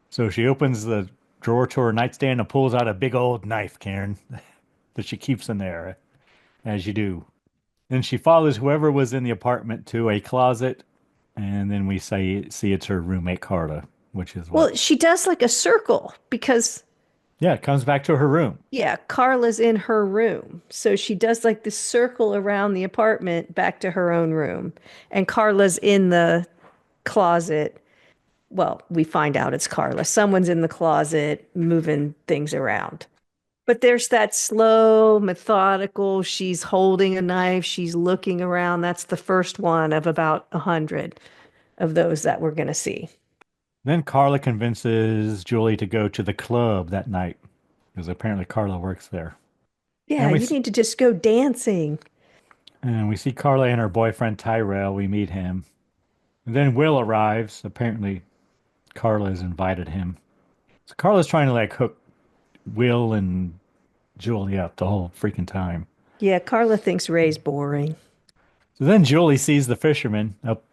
Speaker 4: So she opens the drawer to her nightstand and pulls out a big old knife, Karen, that she keeps in there, as you do. Then she follows whoever was in the apartment to a closet, and then we see it's her roommate Carla, which is what?
Speaker 2: well, she does like a circle because
Speaker 4: Yeah, it comes back to her room.
Speaker 2: yeah, Carla's in her room. So she does like this circle around the apartment back to her own room. And Carla's in the closet. Well, we find out it's Carla. Someone's in the closet moving things around. But there's that slow, methodical, she's holding a knife, she's looking around. That's the first one of about 100 of those that we're going to see.
Speaker 4: Then Carla convinces Julie to go to the club that night because apparently Carla works there.
Speaker 2: Yeah,
Speaker 4: And we
Speaker 2: you need to just go dancing.
Speaker 4: and we see Carla and her boyfriend Tyrell. We meet him. And then Will arrives. Apparently Carla has invited him. So Carla's trying to like hook Will and Julie up the whole freaking time.
Speaker 2: Yeah, Carla thinks Ray's boring.
Speaker 4: So then Julie sees the fisherman up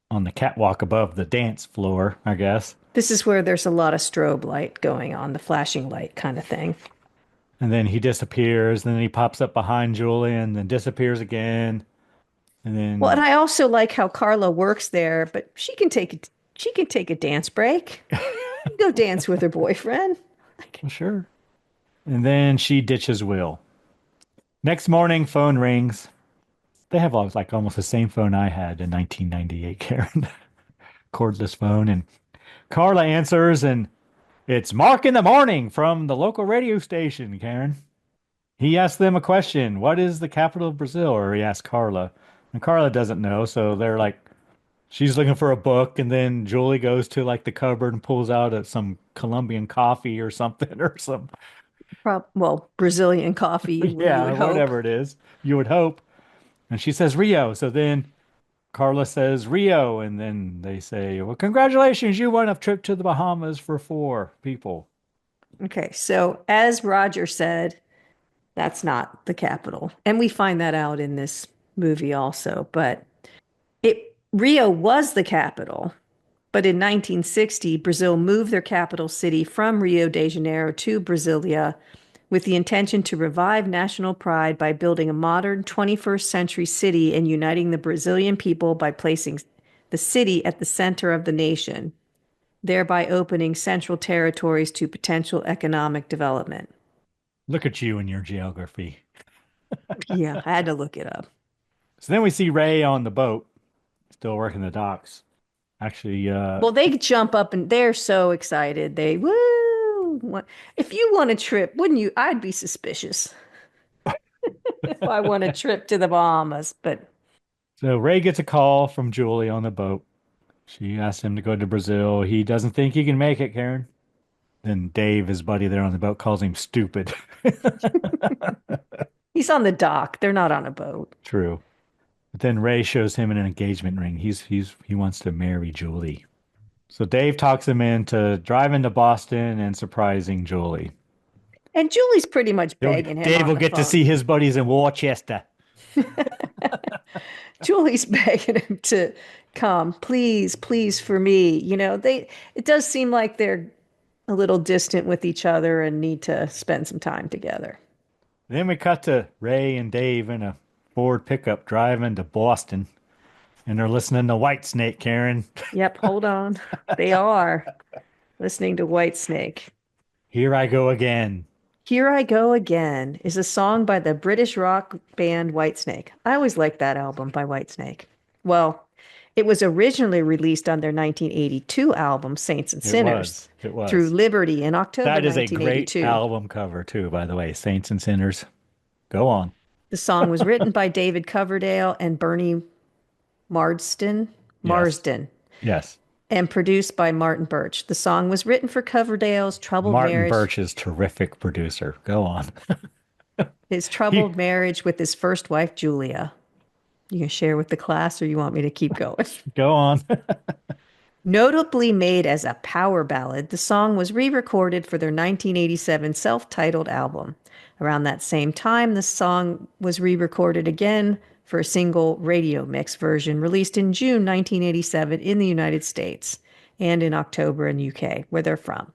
Speaker 4: on the catwalk above the dance floor, I guess.
Speaker 2: This is where there's a lot of strobe light going on, the flashing light kind of thing.
Speaker 4: And then he disappears. And then he pops up behind Julie and then disappears again. And
Speaker 2: Well, and
Speaker 4: then,
Speaker 2: I also like how Carla works there, but she can take a dance break. Go dance with her boyfriend.
Speaker 4: well, sure. And then she ditches Will. Next morning, phone rings. They have like almost the same phone I had in 1998, Karen. Cordless phone. And Carla answers, and it's Mark in the morning from the local radio station, Karen. He asks them a question. What is the capital of Brazil? Or he asks Carla. And Carla doesn't know. So they're like, she's looking for a book. And then Julie goes to like the cupboard and pulls out some Colombian coffee or something or some,
Speaker 2: Well, Brazilian coffee, you
Speaker 4: yeah,
Speaker 2: would hope.
Speaker 4: whatever it is. You would hope. And she says Rio. So then Carla says Rio. And then they say, well, congratulations. You won a trip to the Bahamas for 4 people.
Speaker 2: Okay, so as Roger said, that's not the capital. And we find that out in this movie also, but Rio was the capital. But in 1960, Brazil moved their capital city from Rio de Janeiro to Brasilia with the intention to revive national pride by building a modern 21st century city and uniting the Brazilian people by placing the city at the center of the nation, thereby opening central territories to potential economic development.
Speaker 4: Look at you and your geography.
Speaker 2: Yeah, I had to look it up.
Speaker 4: So then we see Ray on the boat, still working the docks. Actually,
Speaker 2: Well, they jump up and they're so excited. They, woo! If you want a trip, wouldn't you? I'd be suspicious if I want a trip to the Bahamas, but
Speaker 4: so Ray gets a call from Julie on the boat. She asks him to go to Brazil. He doesn't think he can make it, Karen. Then Dave, his buddy there on the boat, calls him stupid.
Speaker 2: he's on the dock. They're not on a boat.
Speaker 4: True. But then Ray shows him an engagement ring. He wants to marry Julie. So Dave talks him into driving to Boston and surprising Julie.
Speaker 2: And Julie's pretty much begging him
Speaker 4: Dave
Speaker 2: on
Speaker 4: will
Speaker 2: the
Speaker 4: get to
Speaker 2: phone.
Speaker 4: see his buddies in Worcester.
Speaker 2: Julie's begging him to come, please, please, for me. It does seem like they're a little distant with each other and need to spend some time together.
Speaker 4: Then we cut to Ray and Dave in a Ford pickup driving to Boston. And they're listening to Whitesnake, Karen.
Speaker 2: Yep, hold on. They are listening to Whitesnake.
Speaker 4: Here I go again.
Speaker 2: Here I Go Again is a song by the British rock band Whitesnake. I always liked that album by Whitesnake. Well, it was originally released on their 1982 album, Saints and Sinners,
Speaker 4: It was.
Speaker 2: through Liberty in October
Speaker 4: That is a
Speaker 2: 1982.
Speaker 4: great album cover, too, by the way. Saints and Sinners. Go on.
Speaker 2: The song was written by David Coverdale and Bernie Marsden,
Speaker 4: Yes.
Speaker 2: and produced by Martin Birch. The song was written for Coverdale's troubled
Speaker 4: Martin
Speaker 2: marriage.
Speaker 4: Birch is terrific producer. Go on.
Speaker 2: His troubled marriage with his first wife, Julia. You can share with the class or you want me to keep going?
Speaker 4: Go on.
Speaker 2: Notably made as a power ballad, the song was re-recorded for their 1987 self-titled album. Around that same time, the song was re-recorded again for a single radio mix version released in June 1987 in the United States and in October in UK, where they're from.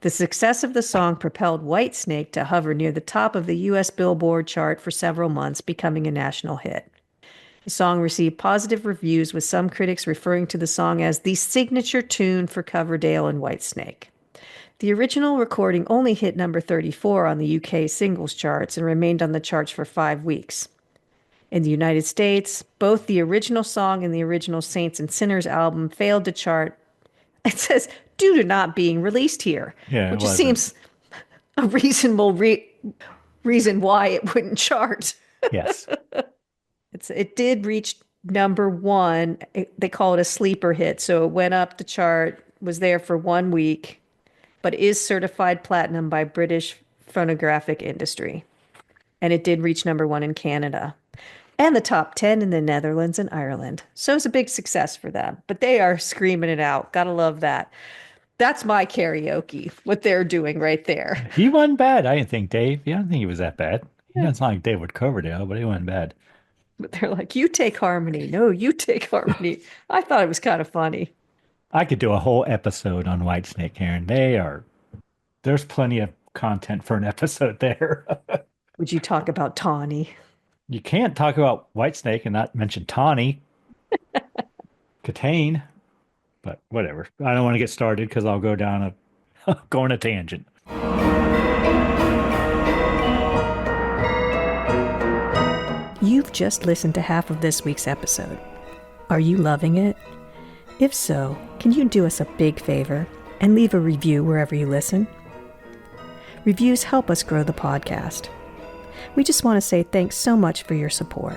Speaker 2: The success of the song propelled Whitesnake to hover near the top of the U.S. Billboard chart for several months, becoming a national hit. The song received positive reviews, with some critics referring to the song as the signature tune for Coverdale and Whitesnake. The original recording only hit number 34 on the UK singles charts and remained on the charts for 5 weeks. In the United States, both the original song and the original Saints and Sinners album failed to chart. It says, due to not being released here,
Speaker 4: Yeah, it
Speaker 2: which
Speaker 4: wasn't.
Speaker 2: seems a reasonable reason why it wouldn't chart.
Speaker 4: Yes.
Speaker 2: It did reach number one. They call it a sleeper hit. So it went up the chart, was there for 1 week, but is certified platinum by British phonographic industry. And it did reach number one in Canada and the top 10 in the Netherlands and Ireland. So it's a big success for them. But they are screaming it out. Gotta love that. That's my karaoke, what they're doing right there.
Speaker 4: He wasn't bad. I didn't think Dave. Yeah, I didn't think he was that bad. He
Speaker 2: Yeah.
Speaker 4: doesn't sound like David Coverdale, but he wasn't bad.
Speaker 2: But they're like, you take harmony. No, you take harmony. I thought it was kind of funny.
Speaker 4: I could do a whole episode on Whitesnake, Karen. There's plenty of content for an episode there.
Speaker 2: Would you talk about Tawny?
Speaker 4: You can't talk about Whitesnake and not mention Tawny, Catane, but whatever. I don't want to get started because I'll go go on a tangent.
Speaker 2: You've just listened to half of this week's episode. Are you loving it? If so, can you do us a big favor and leave a review wherever you listen? Reviews help us grow the podcast. We just want to say thanks so much for your support.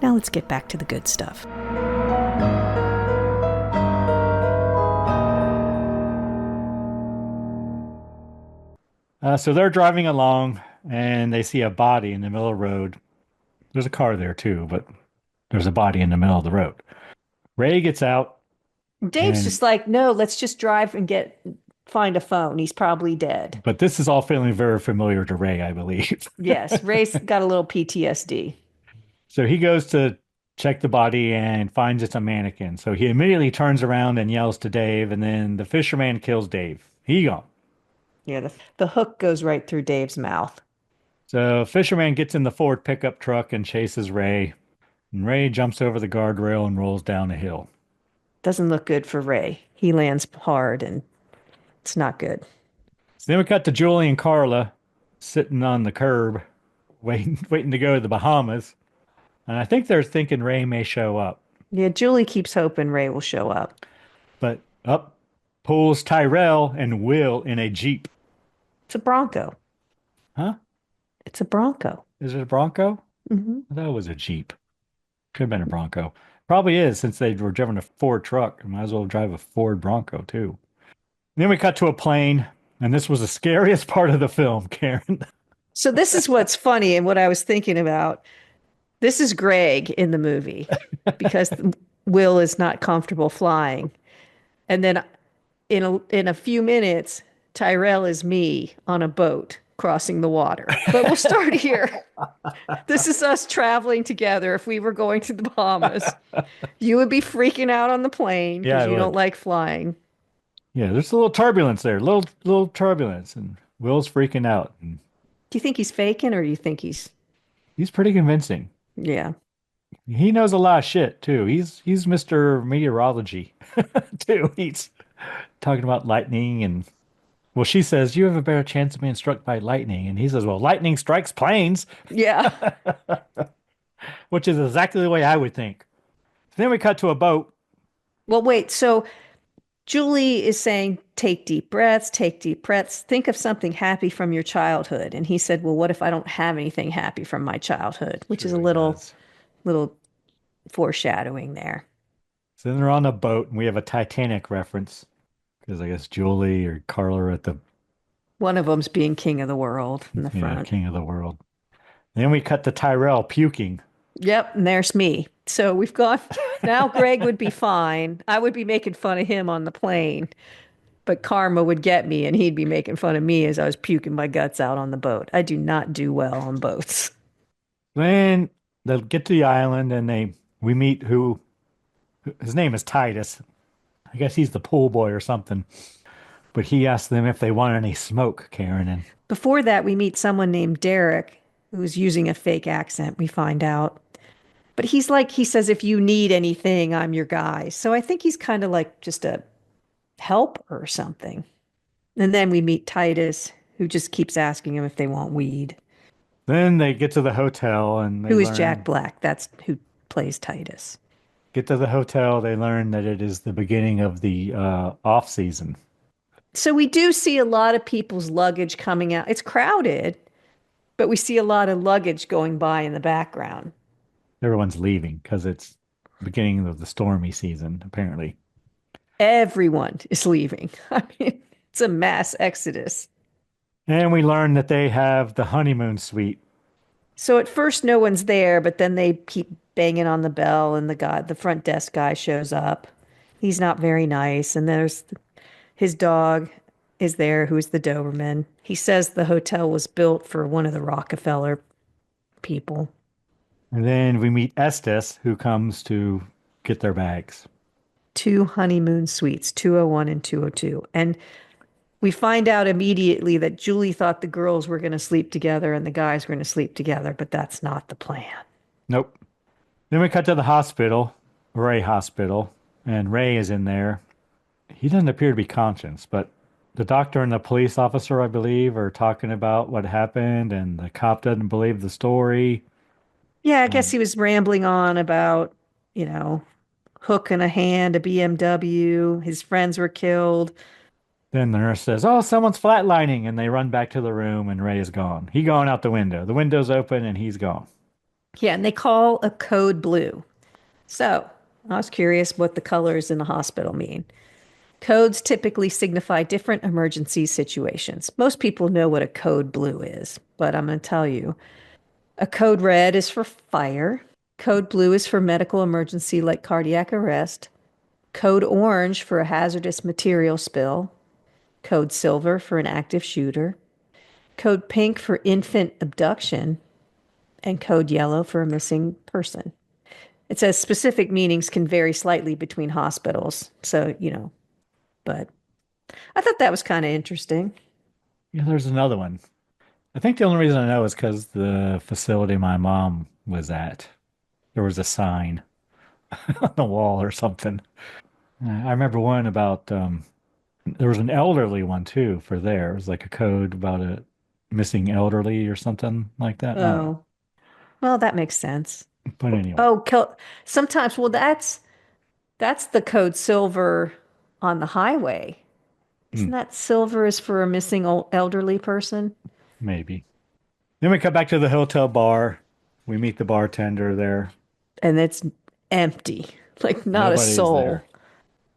Speaker 2: Now let's get back to the good stuff.
Speaker 4: So they're driving along and they see a body in the middle of the road. There's a car there too, but there's a body in the middle of the road. Ray gets out.
Speaker 2: Dave's just like, no, let's just drive and find a phone. He's probably dead.
Speaker 4: But this is all feeling very familiar to Ray, I believe.
Speaker 2: Yes, Ray's got a little PTSD.
Speaker 4: So he goes to check the body and finds it's a mannequin. So he immediately turns around and yells to Dave, and then the fisherman kills Dave. He gone.
Speaker 2: Yeah, the hook goes right through Dave's mouth.
Speaker 4: So fisherman gets in the Ford pickup truck and chases Ray. And Ray jumps over the guardrail and rolls down a hill.
Speaker 2: Doesn't look good for Ray. He lands hard and it's not good.
Speaker 4: So then we cut to Julie and Carla sitting on the curb, waiting to go to the Bahamas. And I think they're thinking Ray may show up.
Speaker 2: Yeah, Julie keeps hoping Ray will show up.
Speaker 4: But up pulls Tyrell and Will in a Jeep.
Speaker 2: It's a Bronco.
Speaker 4: Huh?
Speaker 2: It's a Bronco.
Speaker 4: Is it a Bronco?
Speaker 2: Mm-hmm.
Speaker 4: I thought it was a Jeep. Could have been a Bronco. Probably is, since they were driving a Ford truck. Might as well drive a Ford Bronco, too. And then we cut to a plane, and this was the scariest part of the film, Karen.
Speaker 2: So this is what's funny and what I was thinking about. This is Greg in the movie because Will is not comfortable flying. And then in a few minutes, Tyrell is me on a boat crossing the water. But we'll start here. This is us traveling together. If we were going to the Bahamas, you would be freaking out on the plane because you don't like flying.
Speaker 4: Yeah, there's a little turbulence there, little turbulence, and Will's freaking out. And
Speaker 2: do you think he's faking, or do you think he's
Speaker 4: pretty convincing?
Speaker 2: Yeah.
Speaker 4: He knows a lot of shit too. He's Mr. Meteorology too. He's talking about lightning and well, she says you have a better chance of being struck by lightning, and he says, "Well, lightning strikes planes."
Speaker 2: Yeah.
Speaker 4: Which is exactly the way I would think. Then we cut to a boat.
Speaker 2: Well, wait. So Julie is saying, take deep breaths, take deep breaths. Think of something happy from your childhood. And he said, well, what if I don't have anything happy from my childhood? Which is a little foreshadowing there.
Speaker 4: So then they're on a boat, and we have a Titanic reference. Because I guess Julie or Carla are at the...
Speaker 2: One of them's being king of the world in the front.
Speaker 4: Yeah, king of the world. Then we cut to Tyrell puking.
Speaker 2: Yep, and there's me. So we've got... Now Greg would be fine. I would be making fun of him on the plane. But karma would get me, and he'd be making fun of me as I was puking my guts out on the boat. I do not do well on boats.
Speaker 4: Then they'll get to the island, and we meet his name is Titus. I guess he's the pool boy or something. But he asks them if they want any smoke, Karen. And
Speaker 2: before that, we meet someone named Derek, who's using a fake accent, we find out. But he says, if you need anything, I'm your guy. So I think he's kind of like just a help or something. And then we meet Titus, who just keeps asking him if they want weed.
Speaker 4: Then they get to the hotel and
Speaker 2: who is Jack Black? That's who plays Titus.
Speaker 4: Get to the hotel, they learn that it is the beginning of the off season.
Speaker 2: So we do see a lot of people's luggage coming out. It's crowded, but we see a lot of luggage going by in the background.
Speaker 4: Everyone's leaving because it's beginning of the stormy season, apparently.
Speaker 2: Everyone is leaving. I mean, it's a mass exodus.
Speaker 4: And we learn that they have the honeymoon suite.
Speaker 2: So at first no one's there, but then they keep banging on the bell and the front desk guy shows up. He's not very nice. And there's his dog is there, who's the Doberman. He says the hotel was built for one of the Rockefeller people.
Speaker 4: And then we meet Estes, who comes to get their bags.
Speaker 2: Two honeymoon suites, 201 and 202. And we find out immediately that Julie thought the girls were going to sleep together and the guys were going to sleep together, but that's not the plan.
Speaker 4: Nope. Then we cut to the hospital, Ray Hospital, and Ray is in there. He doesn't appear to be conscious, but the doctor and the police officer, I believe, are talking about what happened, and the cop doesn't believe the story.
Speaker 2: Yeah, I guess he was rambling on about, you know, hook in a hand, a BMW, his friends were killed.
Speaker 4: Then the nurse says, "Oh, someone's flatlining," and they run back to the room, and Ray is gone. He gone out the window. The window's open, and he's gone.
Speaker 2: Yeah, and they call a code blue. So I was curious what the colors in the hospital mean. Codes typically signify different emergency situations. Most people know what a code blue is, but I'm going to tell you. A code red is for fire. Code blue is for medical emergency like cardiac arrest. Code orange for a hazardous material spill. Code silver for an active shooter. Code pink for infant abduction. And code yellow for a missing person. It says specific meanings can vary slightly between hospitals. So, but I thought that was kind of interesting.
Speaker 4: Yeah, there's another one. I think the only reason I know is because the facility my mom was at, there was a sign on the wall or something. I remember one about, there was an elderly one too for there. It was like a code about a missing elderly or something like that. I don't know.
Speaker 2: Oh, well, that makes sense.
Speaker 4: But anyway,
Speaker 2: Oh, sometimes, well, that's the code silver on the highway. Isn't that silver is for a missing old elderly person?
Speaker 4: maybe. Then we come back to the hotel bar. We meet the bartender there.
Speaker 2: And it's empty, like not a
Speaker 4: Nobody's
Speaker 2: soul.
Speaker 4: there.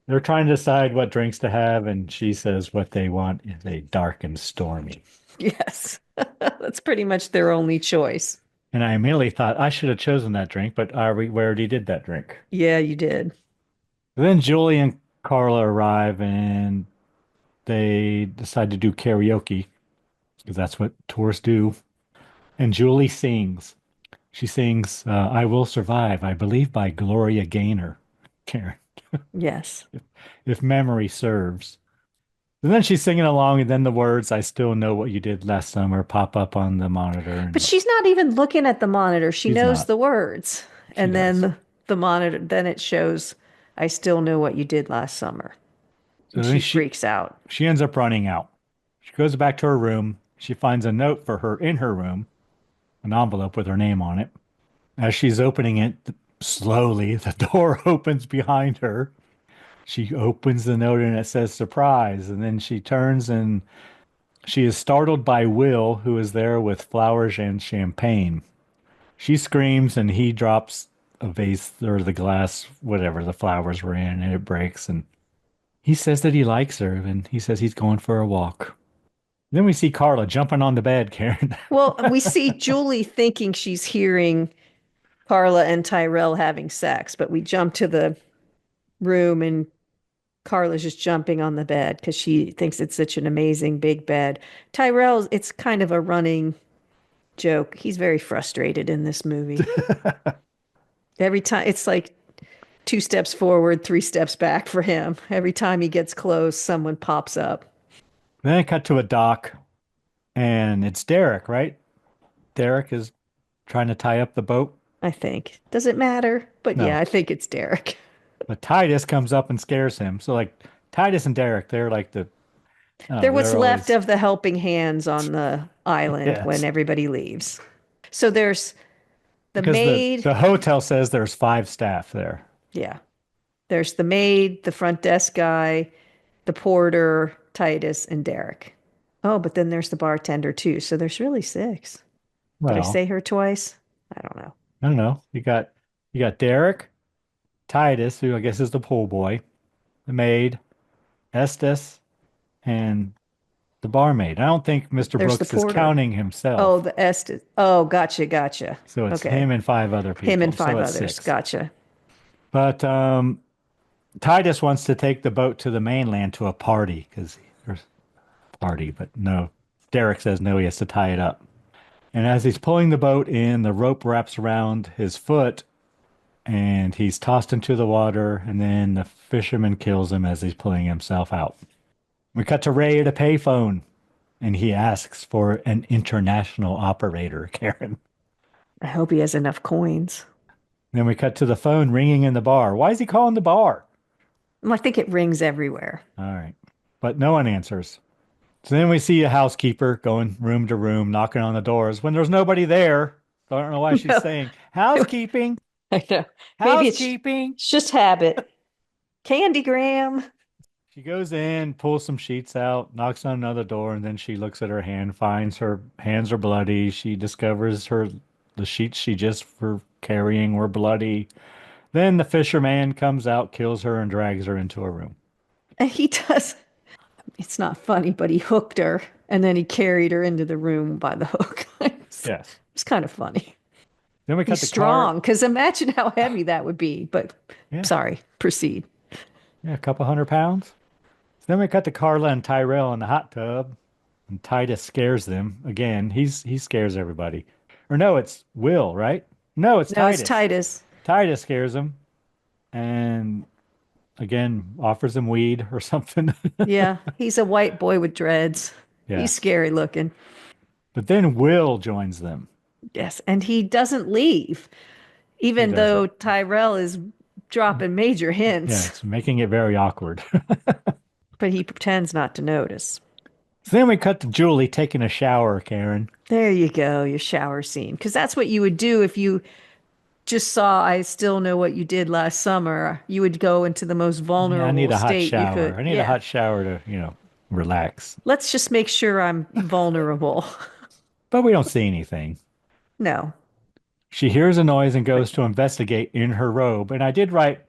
Speaker 4: They're trying to decide what drinks to have, and she says what they want is a dark and stormy.
Speaker 2: Yes, that's pretty much their only choice.
Speaker 4: And I immediately thought I should have chosen that drink, but we already did that drink.
Speaker 2: Yeah, you did.
Speaker 4: Then Julie and Carla arrive, and they decide to do karaoke because that's what tourists do. And Julie sings. She sings "I Will Survive," I believe, by Gloria Gaynor. Karen,
Speaker 2: Yes.
Speaker 4: if memory serves. And then she's singing along, and then the words "I still know what you did last summer" pop up on the monitor.
Speaker 2: But she's not even looking at the monitor. She
Speaker 4: She's
Speaker 2: knows
Speaker 4: not.
Speaker 2: the words. And
Speaker 4: does.
Speaker 2: then the monitor, then it shows, I still know what you did last summer.
Speaker 4: So
Speaker 2: And
Speaker 4: then
Speaker 2: she freaks out.
Speaker 4: she ends up running out. She goes back to her room. She finds a note for her in her room, an envelope with her name on it. As she's opening it, slowly, the door opens behind her. She opens the note and it says surprise. And then she turns and she is startled by Will, who is there with flowers and champagne. She screams and he drops a vase or the glass, whatever the flowers were in, and it breaks. And he says that he likes her and he says he's going for a walk. Then we see Carla jumping on the bed, Karen.
Speaker 2: Well, we see Julie thinking she's hearing Carla and Tyrell having sex, but we jump to the room and Carla's just jumping on the bed because she thinks it's such an amazing big bed. Tyrell, it's kind of a running joke. He's very frustrated in this movie. Every time, it's like 2 steps forward, 3 steps back for him. Every time he gets close, someone pops up.
Speaker 4: Then I cut to a dock and it's Derek, right? Derek is trying to tie up the boat.
Speaker 2: I think. Does it matter? But
Speaker 4: No.
Speaker 2: yeah, I think it's Derek.
Speaker 4: But Titus comes up and scares him. So like Titus and Derek, they're like the
Speaker 2: They're what's
Speaker 4: they're
Speaker 2: left
Speaker 4: always-
Speaker 2: of the helping hands on the island
Speaker 4: Yes.
Speaker 2: when everybody leaves. So there's the
Speaker 4: because
Speaker 2: maid.
Speaker 4: the hotel says there's 5 staff there.
Speaker 2: Yeah. There's the maid, the front desk guy, the porter, Titus, and Derek. Oh, but then there's the bartender too. So there's really six. Did I
Speaker 4: Well,
Speaker 2: say her twice? I don't know.
Speaker 4: I don't know. You got Derek, Titus, who I guess is the pool boy, the maid, Estes, and the barmaid. I don't think Mr.
Speaker 2: There's the
Speaker 4: Brooks is
Speaker 2: porter.
Speaker 4: counting
Speaker 2: Oh,
Speaker 4: himself.
Speaker 2: the Estes. Oh, gotcha, gotcha.
Speaker 4: So it's
Speaker 2: Okay.
Speaker 4: him and five other
Speaker 2: Him
Speaker 4: people.
Speaker 2: and
Speaker 4: So
Speaker 2: five
Speaker 4: it's
Speaker 2: others.
Speaker 4: six.
Speaker 2: Gotcha.
Speaker 4: But Titus wants to take the boat to the mainland to a party because there's a party, but no. Derek says no, he has to tie it up. And as he's pulling the boat in, the rope wraps around his foot and he's tossed into the water. And then the fisherman kills him as he's pulling himself out. We cut to Ray at a payphone and he asks for an international operator, Karen.
Speaker 2: I hope he has enough coins.
Speaker 4: Then we cut to the phone ringing in the bar. Why is he calling the bar?
Speaker 2: I think it rings everywhere.
Speaker 4: All right. But no one answers. So then we see a housekeeper going room to room, knocking on the doors when there's nobody there. So I don't know why she's
Speaker 2: No.
Speaker 4: saying housekeeping,
Speaker 2: I know. Maybe
Speaker 4: housekeeping.
Speaker 2: it's just habit. Candygram.
Speaker 4: She goes in, pulls some sheets out, knocks on another door, and then she looks at her hand, finds her hands are bloody. She discovers the sheets she just were carrying were bloody. Then the fisherman comes out, kills her, and drags her into a room.
Speaker 2: And he does. It's not funny, but he hooked her and then he carried her into the room by the hook.
Speaker 4: Yes.
Speaker 2: It's kind of funny.
Speaker 4: Then we cut
Speaker 2: He's
Speaker 4: the
Speaker 2: strong
Speaker 4: car.
Speaker 2: because imagine how heavy that would be. But
Speaker 4: Yeah.
Speaker 2: sorry, proceed.
Speaker 4: Yeah, a couple 100 pounds. Then we cut to Carla and Tyrell in the hot tub, and Titus scares them again. He scares everybody. Or no, it's Will, right? No, it's
Speaker 2: No,
Speaker 4: Titus.
Speaker 2: it's Titus.
Speaker 4: Titus scares him, and again offers him weed or something.
Speaker 2: Yeah, he's a white boy with dreads.
Speaker 4: Yeah.
Speaker 2: He's scary looking.
Speaker 4: But then Will joins them.
Speaker 2: Yes, and he doesn't leave, even
Speaker 4: He
Speaker 2: though
Speaker 4: doesn't.
Speaker 2: Tyrell is dropping major
Speaker 4: Yeah,
Speaker 2: hints,
Speaker 4: it's making it very awkward.
Speaker 2: but he pretends not to notice.
Speaker 4: So then we cut to Julie taking a shower, Karen.
Speaker 2: There you go, your shower scene. Because that's what you would do if you just saw I Still Know What You Did Last Summer. You would go into the most
Speaker 4: Yeah,
Speaker 2: vulnerable
Speaker 4: I need a hot
Speaker 2: state you
Speaker 4: shower.
Speaker 2: could.
Speaker 4: I need a hot shower to, relax.
Speaker 2: Let's just make sure I'm vulnerable.
Speaker 4: But we don't see anything.
Speaker 2: No.
Speaker 4: She hears a noise and goes to investigate in her robe. And I did write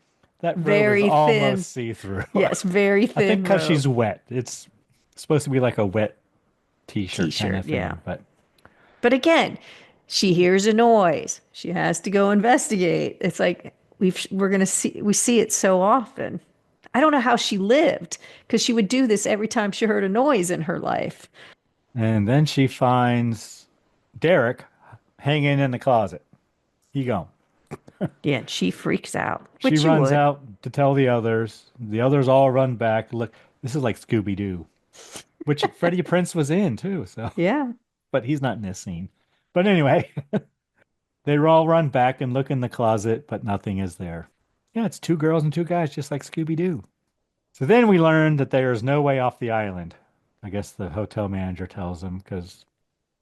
Speaker 4: that robe
Speaker 2: Very
Speaker 4: is
Speaker 2: thin.
Speaker 4: almost see-through.
Speaker 2: Yes, very
Speaker 4: I
Speaker 2: thin
Speaker 4: think because
Speaker 2: robe.
Speaker 4: she's wet. It's supposed to be like a wet t-shirt kind
Speaker 2: T-shirt,
Speaker 4: of thing.
Speaker 2: yeah.
Speaker 4: But
Speaker 2: again, she hears a noise. She has to go investigate. It's like we see it so often. I don't know how she lived because she would do this every time she heard a noise in her life.
Speaker 4: and then she finds Derek hanging in the closet. He gone.
Speaker 2: Yeah, and she freaks out.
Speaker 4: She
Speaker 2: Which you
Speaker 4: runs
Speaker 2: would.
Speaker 4: out to tell the others. The others all run back. Look, this is like Scooby-Doo, which Freddie Prinze was in too. So,
Speaker 2: Yeah.
Speaker 4: but he's not in this scene. But anyway, they all run back and look in the closet, but nothing is there. Yeah, it's two girls and two guys, just like Scooby-Doo. So then we learn that there is no way off the island. I guess the hotel manager tells them because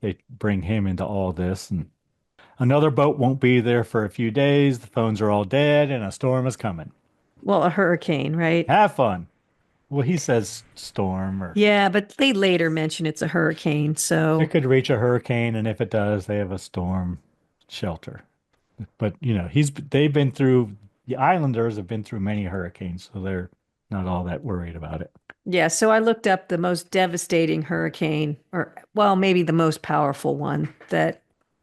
Speaker 4: they bring him into all this. And another boat won't be there for a few days. The phones are all dead and a storm is coming.
Speaker 2: Well, a hurricane, right?
Speaker 4: Have fun. Well, he says storm or
Speaker 2: Yeah, but they later mention it's a hurricane, so
Speaker 4: it could reach a hurricane. And if it does, they have a storm shelter. But, they've been through, the Islanders have been through many hurricanes, so they're not all that worried about it.
Speaker 2: yeah, so I looked up the most devastating hurricane, or well, maybe the most powerful one that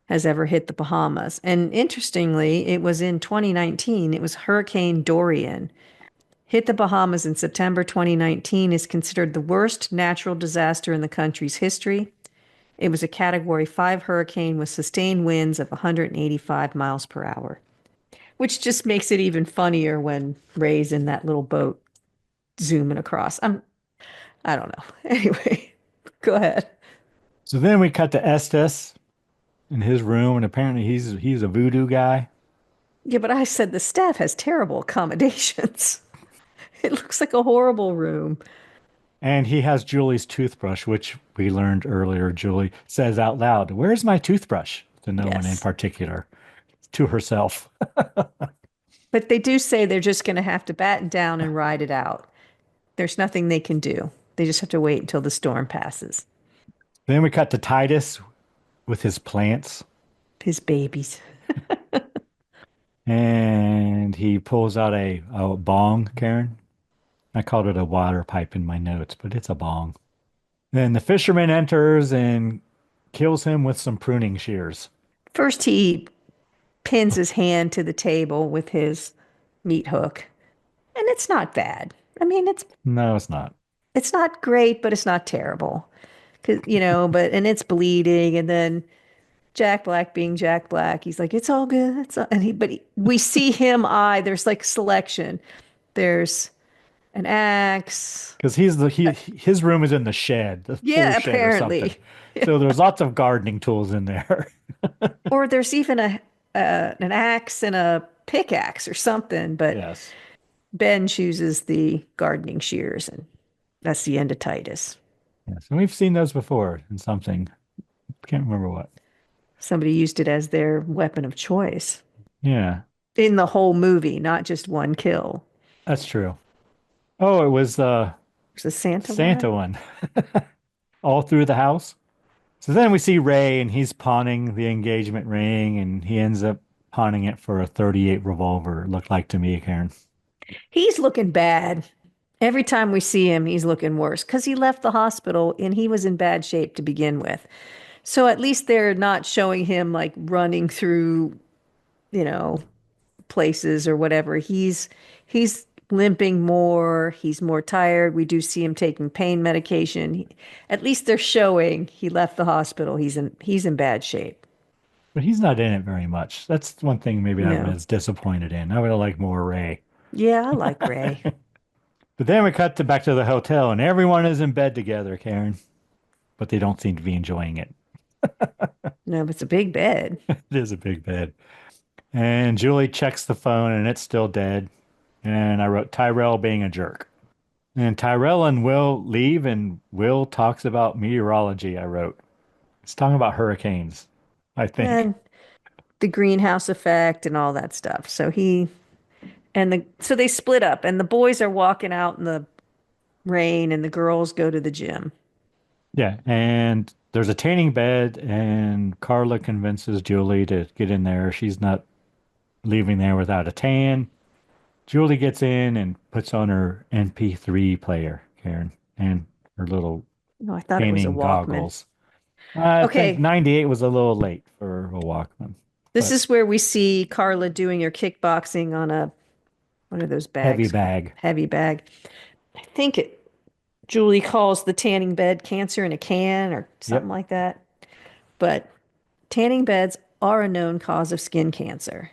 Speaker 2: has ever hit the Bahamas. And interestingly, it was in 2019. It was Hurricane Dorian. Hit the Bahamas in September 2019, is considered the worst natural disaster in the country's history. It was a Category 5 hurricane with sustained winds of 185 miles per hour, which just makes it even funnier when Ray's in that little boat zooming across. I don't know. Anyway, go ahead.
Speaker 4: So then we cut to Estes in his room, and apparently he's a voodoo guy.
Speaker 2: Yeah, but I said the staff has terrible accommodations. It looks like a horrible room.
Speaker 4: And he has Julie's toothbrush, which we learned earlier. Julie says out loud, "Where's my toothbrush?" to no one in
Speaker 2: Yes.
Speaker 4: particular, to herself.
Speaker 2: But they do say they're just going to have to batten down and ride it out. There's nothing they can do. They just have to wait until the storm passes.
Speaker 4: Then we cut to Titus with his plants,
Speaker 2: His babies.
Speaker 4: and he pulls out a bong, Karen. I called it a water pipe in my notes, but it's a bong. Then the fisherman enters and kills him with some pruning shears.
Speaker 2: First, he pins his hand to the table with his meat hook, and it's not bad. I mean,
Speaker 4: No, it's not.
Speaker 2: it's not great, but it's not terrible. 'Cause, but and it's bleeding, and then Jack Black being Jack Black, he's like, it's all good. We see him there's like selection. There's an axe.
Speaker 4: Because his room is in the shed, the tool
Speaker 2: Yeah,
Speaker 4: shed or something.
Speaker 2: apparently.
Speaker 4: So there's lots of gardening tools in there.
Speaker 2: Or there's even an axe and a pickaxe or something. But
Speaker 4: Yes.
Speaker 2: Ben chooses the gardening shears, and that's the end of Titus.
Speaker 4: Yes. And we've seen those before in something. Can't remember what.
Speaker 2: Somebody used it as their weapon of choice
Speaker 4: Yeah,
Speaker 2: in the whole movie, not just one kill.
Speaker 4: that's true. Oh, it was the
Speaker 2: It's a Santa
Speaker 4: Santa
Speaker 2: one.
Speaker 4: one. All through the house. So then we see Ray and he's pawning the engagement ring and he ends up pawning it for a 38 revolver, it looked like to me, Karen.
Speaker 2: He's looking bad. Every time we see him, he's looking worse because he left the hospital and he was in bad shape to begin with. So at least they're not showing him like running through, you know, places or whatever. He's limping more. He's more tired. We do see him taking pain medication. At least they're showing he left the hospital. He's in bad shape.
Speaker 4: But he's not in it very much. That's one thing maybe I
Speaker 2: No.
Speaker 4: was disappointed in. I would have liked more Ray.
Speaker 2: Yeah, I like Ray.
Speaker 4: But then we cut to back to the hotel and everyone is in bed together, Karen. But they don't seem to be enjoying it.
Speaker 2: No, but it's a big bed.
Speaker 4: It is a big bed. And Julie checks the phone and it's still dead. And I wrote Tyrell being a jerk. And Tyrell and Will leave and Will talks about meteorology, I wrote. It's talking about hurricanes, I think.
Speaker 2: And the greenhouse effect and all that stuff. So they split up and the boys are walking out in the rain and the girls go to the gym.
Speaker 4: Yeah. And there's a tanning bed and Carla convinces Julie to get in there. She's not leaving there without a tan. Julie gets in and puts on her MP3 player, Karen, and her little
Speaker 2: No, I thought it was a
Speaker 4: tanning
Speaker 2: Walkman.
Speaker 4: goggles. I
Speaker 2: Okay.
Speaker 4: think 98 was a little late for a Walkman.
Speaker 2: This
Speaker 4: But
Speaker 2: is where we see Carla doing her kickboxing on one of those
Speaker 4: heavy
Speaker 2: bags.
Speaker 4: bag.
Speaker 2: Heavy bag. I think Julie calls the tanning bed cancer in a can or something
Speaker 4: Yep.
Speaker 2: like that. But tanning beds are a known cause of skin cancer,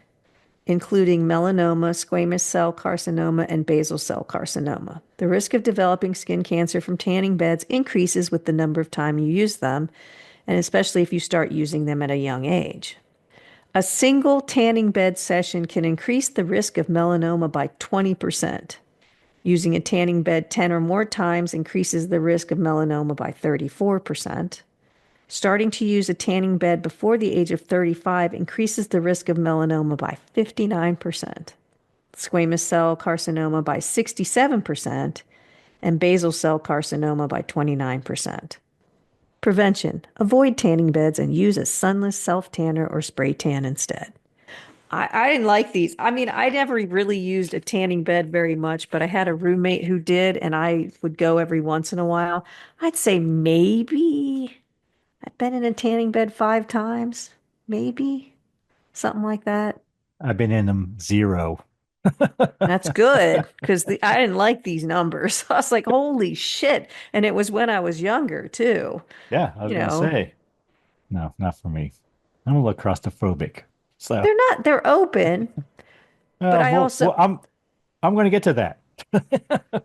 Speaker 2: including melanoma, squamous cell carcinoma, and basal cell carcinoma. The risk of developing skin cancer from tanning beds increases with the number of time you use them, and especially if you start using them at a young age. A single tanning bed session can increase the risk of melanoma by 20%. Using a tanning bed 10 or more times increases the risk of melanoma by 34%. Starting to use a tanning bed before the age of 35 increases the risk of melanoma by 59%, squamous cell carcinoma by 67%, and basal cell carcinoma by 29%. Prevention: avoid tanning beds and use a sunless self tanner or spray tan instead. I didn't like these. I mean, I never really used a tanning bed very much, but I had a roommate who did, and I would go every once in a while. I'd say maybe I've been in a tanning bed 5 times, maybe something like that.
Speaker 4: I've been in them 0.
Speaker 2: That's good because I didn't like these numbers. I was like, holy shit. And it was when I was younger too.
Speaker 4: Yeah, I was
Speaker 2: You
Speaker 4: going to
Speaker 2: know,
Speaker 4: say, no, not for me. I'm a little claustrophobic. So,
Speaker 2: they're open, but I also,
Speaker 4: I'm going to get to that.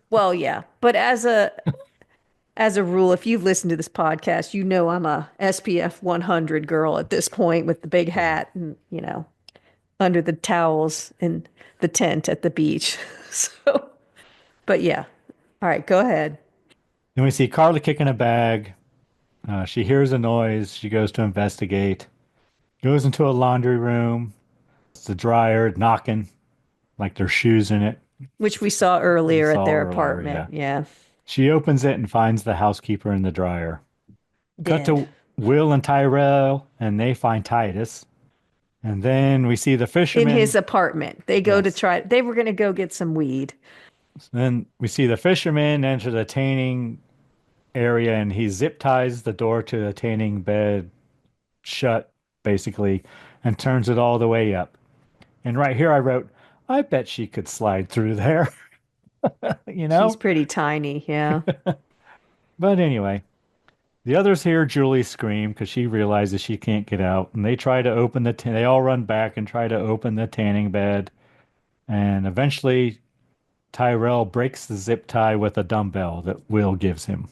Speaker 2: well, yeah, but as a rule, if you've listened to this podcast, you know I'm a SPF 100 girl at this point with the big hat and, under the towels in the tent at the beach. So, but yeah. All right, go ahead.
Speaker 4: Then we see Carla kicking a bag. She hears a noise. She goes to investigate. Goes into a laundry room. It's the dryer knocking like there's shoes in it.
Speaker 2: Which we saw
Speaker 4: We
Speaker 2: earlier at
Speaker 4: saw
Speaker 2: their
Speaker 4: earlier,
Speaker 2: apartment.
Speaker 4: yeah.
Speaker 2: Yeah.
Speaker 4: She opens it and finds the housekeeper in the dryer. Cut
Speaker 2: Dead.
Speaker 4: to Will and Tyrell, and they find Titus. And then we see the
Speaker 2: In his
Speaker 4: fisherman.
Speaker 2: apartment.
Speaker 4: Yes.
Speaker 2: They were going to go get some weed.
Speaker 4: Then we see the fisherman enter the tanning area, and he zip ties the door to the tanning bed shut, basically, and turns it all the way up. And right here I wrote, I bet she could slide through there, you
Speaker 2: She's
Speaker 4: know?
Speaker 2: pretty tiny. Yeah.
Speaker 4: But anyway, the others hear Julie scream because she realizes she can't get out, and they try to open they all run back and try to open the tanning bed, and eventually Tyrell breaks the zip tie with a dumbbell that Will gives him.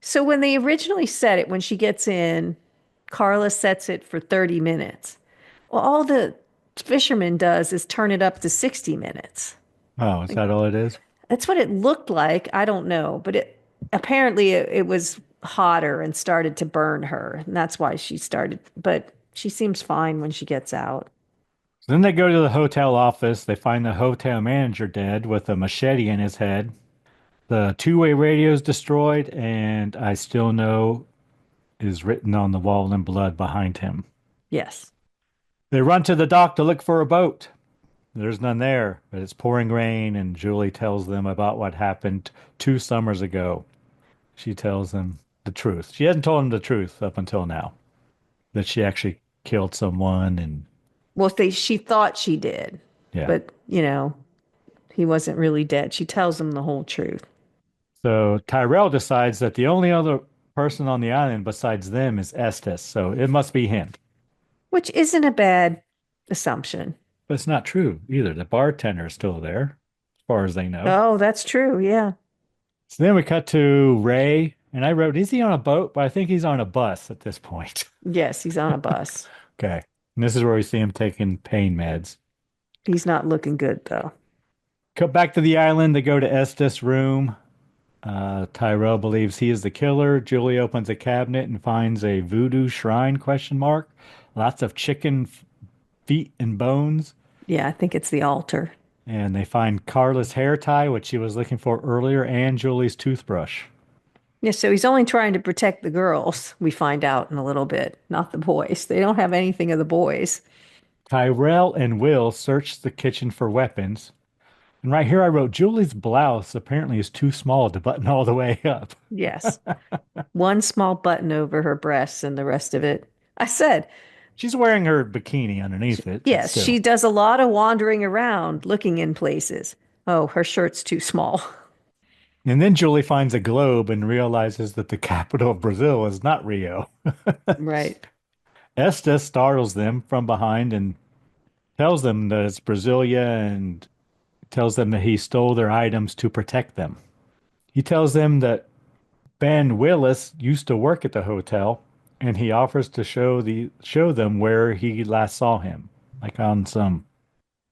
Speaker 2: So when they originally set it, when she gets in, Carla sets it for 30 minutes. Well, all the fisherman does is turn it up to 60 minutes.
Speaker 4: Oh, is that all it is?
Speaker 2: That's what it looked like. I don't know, but it was hotter and started to burn her, and that's why she started. But she seems fine when she gets out.
Speaker 4: So then they go to the hotel office. They find the hotel manager dead with a machete in his head. The two-way radio is destroyed, and I still know is written on the wall in blood behind him.
Speaker 2: Yes.
Speaker 4: They run to the dock to look for a boat. There's none there, but it's pouring rain, and Julie tells them about what happened 2 summers ago. She tells them the truth. She hasn't told them the truth up until now, that she actually killed someone, and
Speaker 2: Well, she thought she did,
Speaker 4: yeah.
Speaker 2: but he wasn't really dead. She tells him the whole truth.
Speaker 4: So Tyrell decides that the only other person on the island besides them is Estes, so it must be him.
Speaker 2: Which isn't a bad assumption.
Speaker 4: But it's not true either. The bartender is still there, as far as they know.
Speaker 2: Oh, that's true. Yeah.
Speaker 4: So then we cut to Ray, and I wrote, is he on a boat? But I think he's on a bus at this point.
Speaker 2: Yes, he's on a bus.
Speaker 4: Okay. And this is where we see him taking pain meds.
Speaker 2: He's not looking good, though.
Speaker 4: Cut back to the island. They go to Estes' room. Tyrell believes he is the killer. Julie opens a cabinet and finds a voodoo shrine, question mark. Lots of chicken feet and bones.
Speaker 2: Yeah, I think it's the altar.
Speaker 4: And they find Carla's hair tie, which she was looking for earlier, and Julie's toothbrush.
Speaker 2: Yeah, so he's only trying to protect the girls, we find out in a little bit, not the boys. They don't have anything of the boys.
Speaker 4: Tyrell and Will search the kitchen for weapons. And right here I wrote, Julie's blouse apparently is too small to button all the way up.
Speaker 2: Yes. One small button over her breasts and the rest of it. I said,
Speaker 4: She's wearing her bikini underneath it.
Speaker 2: yes,
Speaker 4: still.
Speaker 2: she does a lot of wandering around, looking in places. Oh, her shirt's too small.
Speaker 4: And then Julie finds a globe and realizes that the capital of Brazil is not Rio.
Speaker 2: Right.
Speaker 4: Estes startles them from behind and tells them that it's Brasilia and tells them that he stole their items to protect them. He tells them that Ben Willis used to work at the hotel, and he offers to show them where he last saw him, like on some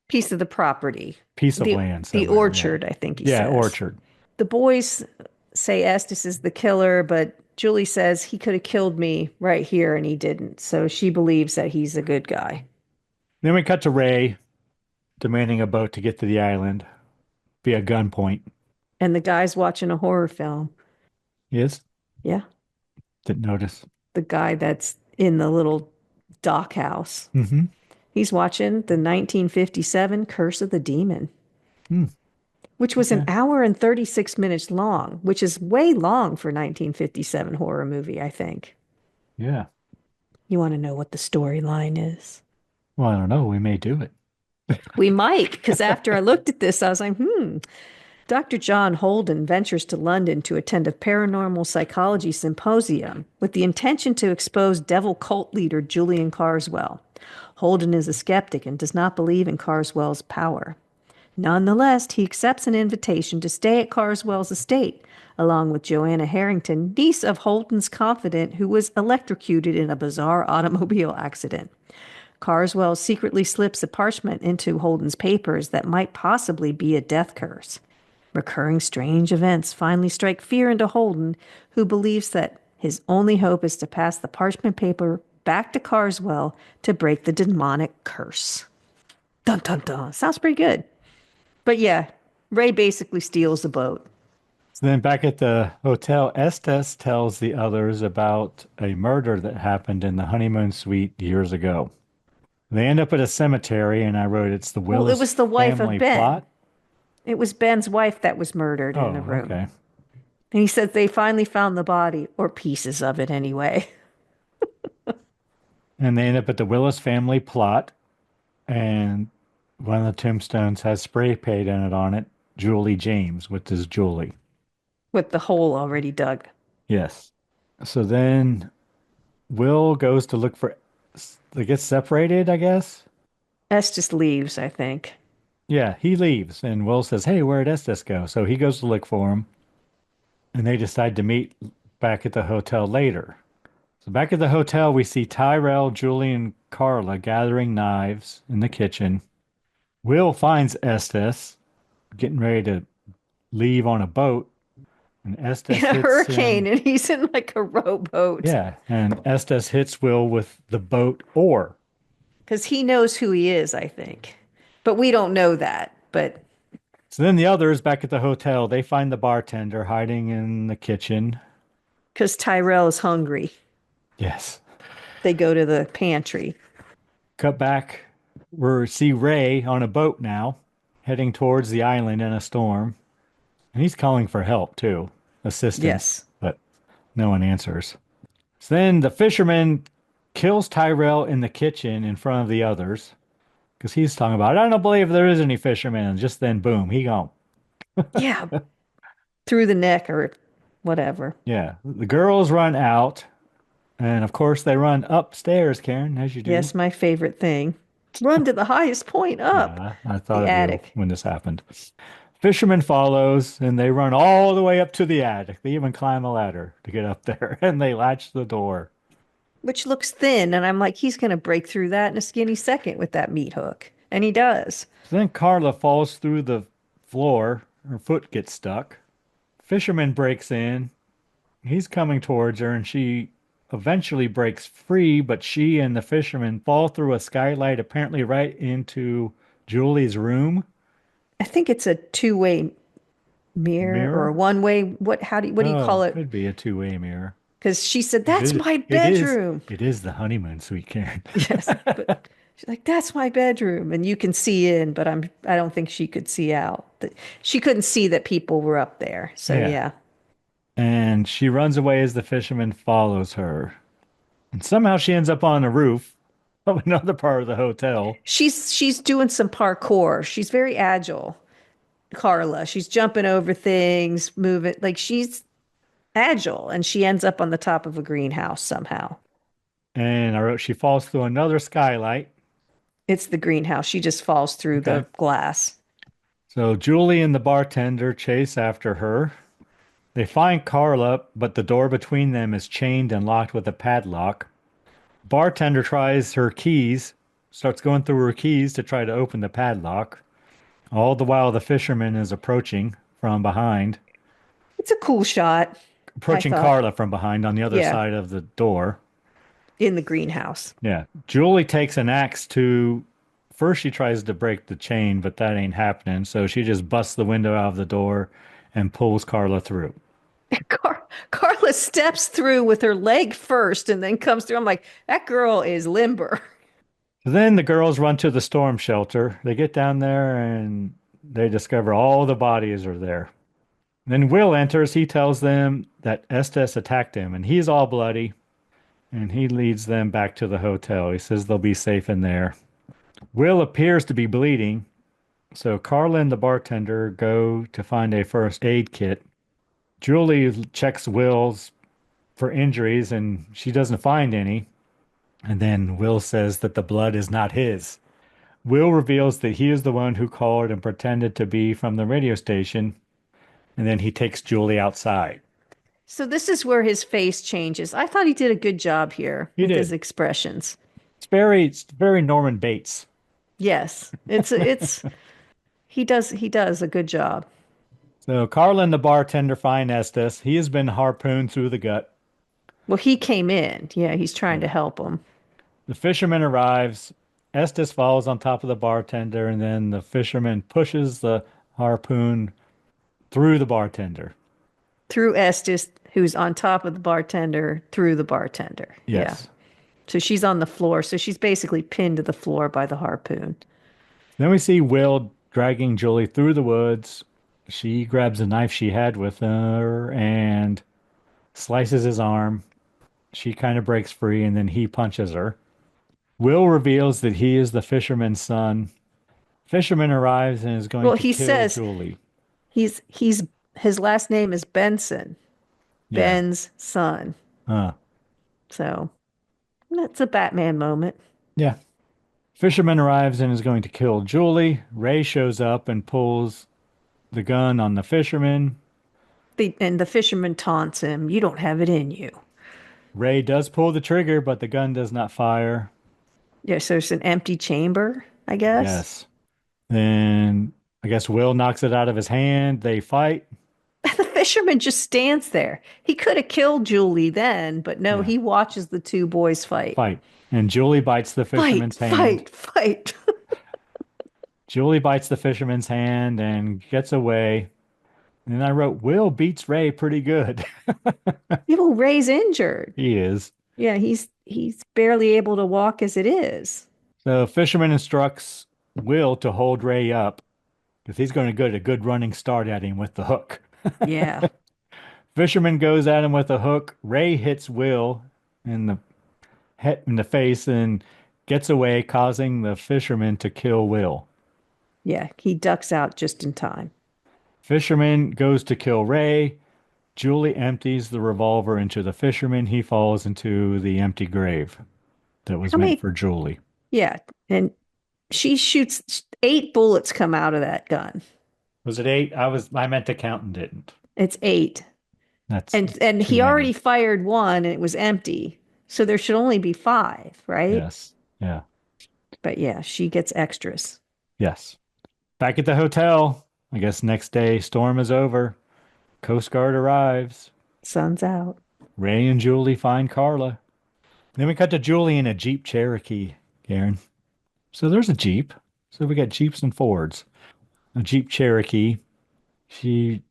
Speaker 2: Piece of the property.
Speaker 4: piece of land
Speaker 2: The
Speaker 4: somewhere.
Speaker 2: orchard, I think he
Speaker 4: Yeah,
Speaker 2: says.
Speaker 4: orchard.
Speaker 2: The boys say Estes is the killer, but Julie says he could have killed me right here and he didn't. So she believes that he's a good guy.
Speaker 4: Then we cut to Ray demanding a boat to get to the island via gunpoint.
Speaker 2: And the guy's watching a horror film.
Speaker 4: Yes,
Speaker 2: Yeah.
Speaker 4: didn't notice.
Speaker 2: The guy that's in the little dock house.
Speaker 4: Mm-hmm.
Speaker 2: He's watching the 1957 Curse of the Demon,
Speaker 4: Hmm.
Speaker 2: which was an hour and 36 minutes long, which is way long for a 1957 horror movie, I think.
Speaker 4: Yeah.
Speaker 2: You want to know what the storyline is?
Speaker 4: Well, I don't know. We may do it.
Speaker 2: We might, because after I looked at this, I was like, Dr. John Holden ventures to London to attend a paranormal psychology symposium with the intention to expose devil cult leader Julian Carswell. Holden is a skeptic and does not believe in Carswell's power. Nonetheless, he accepts an invitation to stay at Carswell's estate, along with Joanna Harrington, niece of Holden's confidant who was electrocuted in a bizarre automobile accident. Carswell secretly slips a parchment into Holden's papers that might possibly be a death curse. Recurring strange events finally strike fear into Holden, who believes that his only hope is to pass the parchment paper back to Carswell to break the demonic curse. Dun dun dun. Sounds pretty good. But yeah, Ray basically steals the boat.
Speaker 4: So then back at the hotel, Estes tells the others about a murder that happened in the honeymoon suite years ago. They end up at a cemetery, and I wrote it's the
Speaker 2: Well, it
Speaker 4: Willis
Speaker 2: was the wife of
Speaker 4: family
Speaker 2: Ben.
Speaker 4: plot.
Speaker 2: It was Ben's wife that was murdered in a
Speaker 4: Oh,
Speaker 2: room.
Speaker 4: okay.
Speaker 2: And he said they finally found the body, or pieces of it anyway.
Speaker 4: And they end up at the Willis family plot, and one of the tombstones has spray painted on it, Julie James, which is Julie.
Speaker 2: With the hole already dug.
Speaker 4: Yes. So then Will goes to look for, they get separated, I guess.
Speaker 2: S just leaves, I think.
Speaker 4: Yeah, he leaves, and Will says, "Hey, where did Estes go?" So he goes to look for him, and they decide to meet back at the hotel later. So back at the hotel, we see Tyrell, Julie, and Carla gathering knives in the kitchen. Will finds Estes getting ready to leave on a boat, and
Speaker 2: In
Speaker 4: Estes
Speaker 2: a
Speaker 4: hits
Speaker 2: hurricane,
Speaker 4: him.
Speaker 2: and he's in like a rowboat.
Speaker 4: Yeah, and Estes hits Will with the boat oar.
Speaker 2: Because he knows who he is, I think. But we don't know that. But
Speaker 4: So then the others back at the hotel, they find the bartender hiding in the kitchen.
Speaker 2: because Tyrell is hungry,
Speaker 4: Yes.
Speaker 2: they go to the pantry.
Speaker 4: Cut back. We see Ray on a boat now, heading towards the island in a storm. And he's calling for help too, assistance,
Speaker 2: Yes.
Speaker 4: but no one answers. So then the fisherman kills Tyrell in the kitchen in front of the others because he's talking about, I don't believe there is any fishermen. And just then, boom, he gone.
Speaker 2: Yeah. Through the neck or whatever.
Speaker 4: Yeah. The girls run out. And of course, they run upstairs, Karen, as you do.
Speaker 2: Yes, my favorite thing. Run to the highest point up.
Speaker 4: Yeah, I thought
Speaker 2: The
Speaker 4: of you
Speaker 2: attic.
Speaker 4: when this happened. Fisherman follows, and they run all the way up to the attic. They even climb a ladder to get up there, and they latch the door.
Speaker 2: Which looks thin. And I'm like, he's going to break through that in a skinny second with that meat hook. And he does.
Speaker 4: So then Carla falls through the floor. Her foot gets stuck. Fisherman breaks in. He's coming towards her, and she eventually breaks free, but she and the fisherman fall through a skylight, apparently right into Julie's room.
Speaker 2: I think it's a two-way mirror or a
Speaker 4: Mirror?
Speaker 2: one-way. What do you call
Speaker 4: Oh,
Speaker 2: it?
Speaker 4: could be a two-way mirror.
Speaker 2: Because she said,
Speaker 4: It
Speaker 2: that's
Speaker 4: is,
Speaker 2: my
Speaker 4: it is,
Speaker 2: bedroom.
Speaker 4: it is the honeymoon suite, Karen.
Speaker 2: Yes. But she's like, that's my bedroom. And you can see in, but I don't think she could see out. She couldn't see that people were up there. So
Speaker 4: Yeah.
Speaker 2: yeah.
Speaker 4: And she runs away as the fisherman follows her. And somehow she ends up on the roof of another part of the hotel.
Speaker 2: She's doing some parkour. She's very agile, Carla. She's jumping over things, moving like she's agile, and she ends up on the top of a greenhouse somehow.
Speaker 4: And I wrote she falls through another skylight.
Speaker 2: It's the greenhouse. She just falls through
Speaker 4: Okay.
Speaker 2: the glass.
Speaker 4: So Julie and the bartender chase after her. They find Carla, but the door between them is chained and locked with a padlock. Bartender tries her keys, starts going through her keys to try to open the padlock. All the while, the fisherman is approaching from behind,
Speaker 2: It's a cool shot, I
Speaker 4: approaching
Speaker 2: thought.
Speaker 4: Carla from behind on the other
Speaker 2: Yeah,
Speaker 4: side of the door.
Speaker 2: in the greenhouse.
Speaker 4: Yeah. Julie takes an axe to. First, she tries to break the chain, but that ain't happening. So she just busts the window out of the door and pulls Carla through.
Speaker 2: Carla steps through with her leg first and then comes through. I'm like, that girl is limber.
Speaker 4: Then the girls run to the storm shelter. They get down there and they discover all the bodies are there. Then Will enters. He tells them that Estes attacked him and he's all bloody. And he leads them back to the hotel. He says they'll be safe in there. Will appears to be bleeding. So Carla and the bartender go to find a first aid kit. Julie checks Will's for injuries and she doesn't find any. And then Will says that the blood is not his. Will reveals that he is the one who called and pretended to be from the radio station. And then he takes Julie outside.
Speaker 2: So this is where his face changes. I thought he did a good job here
Speaker 4: He
Speaker 2: with
Speaker 4: did.
Speaker 2: his expressions.
Speaker 4: It's very Norman Bates.
Speaker 2: Yes, it's he does a good job.
Speaker 4: So Carla and the bartender find Estes. He has been harpooned through the gut.
Speaker 2: Well, he came in. Yeah, he's trying to help him.
Speaker 4: The fisherman arrives. Estes falls on top of the bartender, and then the fisherman pushes the harpoon through the bartender.
Speaker 2: through Estes, who's on top of the bartender, through the bartender. Yeah.
Speaker 4: Yes.
Speaker 2: So she's on the floor. So she's basically pinned to the floor by the harpoon.
Speaker 4: Then we see Will dragging Julie through the woods. She grabs a knife she had with her and slices his arm. She kind of breaks free and then he punches her. Will reveals that he is the fisherman's son. Fisherman arrives and is going
Speaker 2: Well,
Speaker 4: to
Speaker 2: he
Speaker 4: kill
Speaker 2: says
Speaker 4: Julie.
Speaker 2: he's his last name is Benson,
Speaker 4: Yeah.
Speaker 2: Ben's son.
Speaker 4: Huh.
Speaker 2: So that's a Batman moment.
Speaker 4: Yeah. Fisherman arrives and is going to kill Julie. Ray shows up and pulls the gun on the fisherman.
Speaker 2: And the fisherman taunts him, "You don't have it in you."
Speaker 4: Ray does pull the trigger, but the gun does not fire.
Speaker 2: Yeah, so it's an empty chamber, I guess.
Speaker 4: Yes. Then I guess Will knocks it out of his hand. They fight.
Speaker 2: The fisherman just stands there. He could have killed Julie then, but no,
Speaker 4: Yeah.
Speaker 2: he watches the two boys fight.
Speaker 4: Fight. And Julie bites the
Speaker 2: Fight,
Speaker 4: fisherman's hand.
Speaker 2: fight, fight.
Speaker 4: Julie bites the fisherman's hand and gets away. And then I wrote, Will beats Ray pretty good.
Speaker 2: Yeah, well, Ray's injured.
Speaker 4: He is.
Speaker 2: Yeah, he's barely able to walk as it is.
Speaker 4: So fisherman instructs Will to hold Ray up because he's going to get a good running start at him with the hook.
Speaker 2: Yeah.
Speaker 4: Fisherman goes at him with a hook. Ray hits Will in the head in the face and gets away, causing the fisherman to kill Will.
Speaker 2: Yeah, he ducks out just in time.
Speaker 4: Fisherman goes to kill Ray. Julie empties the revolver into the fisherman. He falls into the empty grave that was meant for Julie.
Speaker 2: Yeah, and she shoots 8 bullets come out of that gun.
Speaker 4: Was it 8? I meant to count and didn't.
Speaker 2: It's 8.
Speaker 4: That's
Speaker 2: and he already fired 1 and it was empty. So there should only be 5, right?
Speaker 4: Yes. Yeah.
Speaker 2: But yeah, she gets extras.
Speaker 4: Yes. Back at the hotel. I guess next day, storm is over. Coast Guard arrives.
Speaker 2: Sun's out.
Speaker 4: Ray and Julie find Carla. Then we cut to Julie in a Jeep Cherokee, Karen. So there's a Jeep. So we got Jeeps and Fords. A Jeep Cherokee. She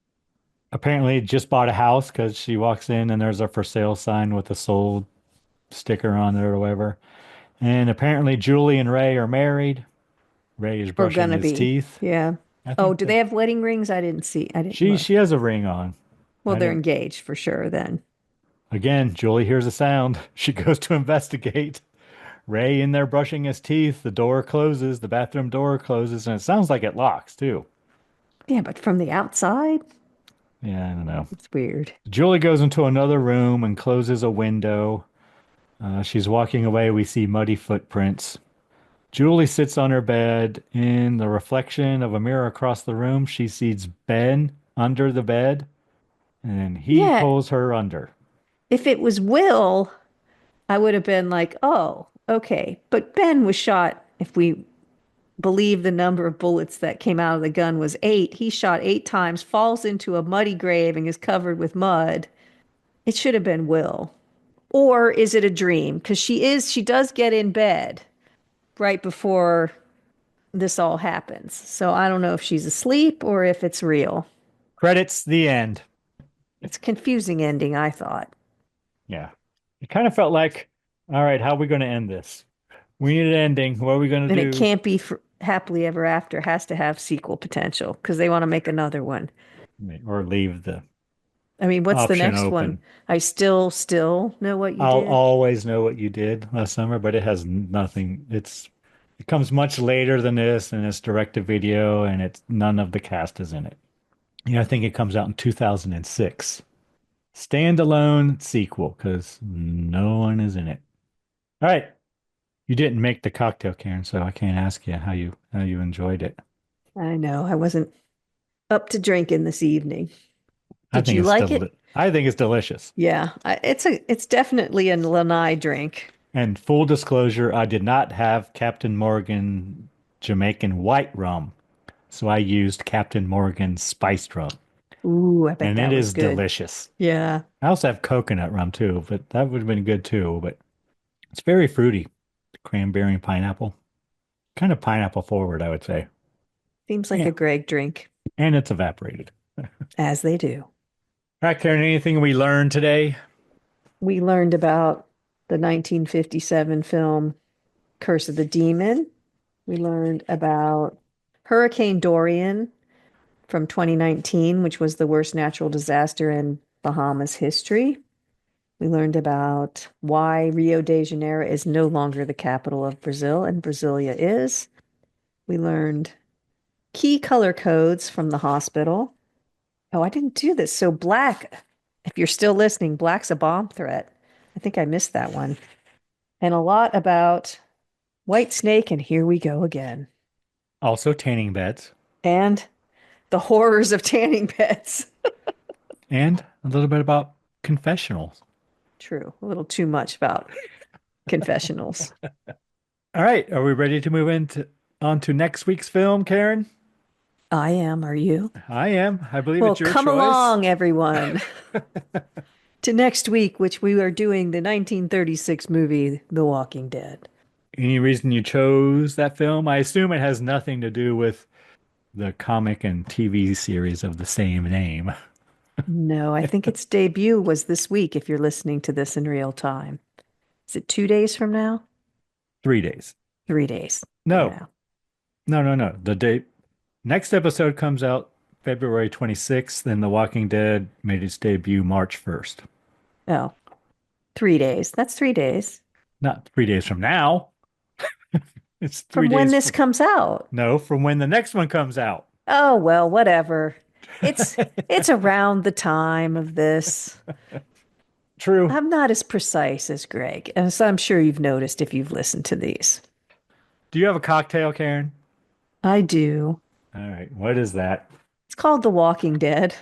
Speaker 4: apparently just bought a house because she walks in and there's a for sale sign with a sold sticker on it or whatever. And apparently Julie and Ray are married. Ray is brushing his teeth.
Speaker 2: Yeah. Oh, do they have wedding rings? I didn't see. I didn't look.
Speaker 4: She has a ring on.
Speaker 2: Well, they're engaged for sure then.
Speaker 4: Again, Julie hears a sound. She goes to investigate. Ray in there brushing his teeth. The door closes. The bathroom door closes. And it sounds like it locks, too.
Speaker 2: Yeah, but from the outside?
Speaker 4: Yeah, I don't know.
Speaker 2: It's weird.
Speaker 4: Julie goes into another room and closes a window. She's walking away. We see muddy footprints. Julie sits on her bed. In the reflection of a mirror across the room, she sees Ben under the bed. And he pulls her under.
Speaker 2: If it was Will, I would have been like, oh, okay. But Ben was shot, if we believe the number of bullets that came out of the gun was 8. He shot 8 times, falls into a muddy grave and is covered with mud. It should have been Will. Or is it a dream? Because she does get in bed right before this all happens. So I don't know if she's asleep or if it's real.
Speaker 4: Credits, the end.
Speaker 2: It's a confusing ending, I thought.
Speaker 4: Yeah. It kind of felt like, all right, how are we going to end this? We need an ending. What are we going to do?
Speaker 2: And it can't be happily ever after. It has to have sequel potential because they want to make another one.
Speaker 4: Or leave the
Speaker 2: I mean, what's the next
Speaker 4: open.
Speaker 2: one? I still know what you
Speaker 4: I'll
Speaker 2: did.
Speaker 4: always know what you did last summer, but it has nothing. It comes much later than this, and it's direct to video, and it's none of the cast is in it. I think it comes out in 2006. Standalone sequel because no one is in it. All right. You didn't make the cocktail, Karen, so I can't ask you how you enjoyed it.
Speaker 2: I know. I wasn't up to drinking this evening.
Speaker 4: Did you like it? I think it's delicious.
Speaker 2: Yeah. It's definitely a lanai drink.
Speaker 4: And full disclosure, I did not have Captain Morgan Jamaican white rum. So I used Captain Morgan spiced rum.
Speaker 2: Ooh, I bet that was good.
Speaker 4: And it is delicious.
Speaker 2: Yeah.
Speaker 4: I also have coconut rum too, but that would have been good too. But it's very fruity. Cranberry and pineapple. Kind of pineapple forward, I would say.
Speaker 2: Seems like a Greg drink.
Speaker 4: And it's evaporated.
Speaker 2: As they do.
Speaker 4: All right, Karen, anything we learned today?
Speaker 2: We learned about the 1957 film Curse of the Demon. We learned about Hurricane Dorian from 2019, which was the worst natural disaster in Bahamas history. We learned about why Rio de Janeiro is no longer the capital of Brazil and Brasilia is. We learned key color codes from the hospital. Oh, I didn't do this. So black, if you're still listening, black's a bomb threat. I think I missed that one. And a lot about White Snake, and here we go again.
Speaker 4: Also, tanning beds.
Speaker 2: And the horrors of tanning beds.
Speaker 4: And a little bit about confessionals.
Speaker 2: True. A little too much about confessionals.
Speaker 4: All right. Are we ready to move on to next week's film, Karen?
Speaker 2: I am. Are you?
Speaker 4: I am. I believe
Speaker 2: Well,
Speaker 4: it's your
Speaker 2: come
Speaker 4: choice.
Speaker 2: along, everyone, to next week, which we are doing the 1936 movie, The Walking Dead.
Speaker 4: Any reason you chose that film? I assume it has nothing to do with the comic and TV series of the same name.
Speaker 2: No, I think its debut was this week if you're listening to this in real time. Is it 2 days from now?
Speaker 4: 3 days.
Speaker 2: 3 days.
Speaker 4: No. No. The next episode comes out February 26th, and The Walking Dead made its debut March 1st.
Speaker 2: Oh, 3 days. That's 3 days.
Speaker 4: Not 3 days from now. It's 3
Speaker 2: From
Speaker 4: days
Speaker 2: when this comes out.
Speaker 4: No, from when the next one comes out.
Speaker 2: Oh, well, whatever. It's around the time of this.
Speaker 4: True.
Speaker 2: I'm not as precise as Greg, as I'm sure you've noticed if you've listened to these.
Speaker 4: Do you have a cocktail, Karen?
Speaker 2: I do.
Speaker 4: All right. What is that?
Speaker 2: It's called The Walking Dead.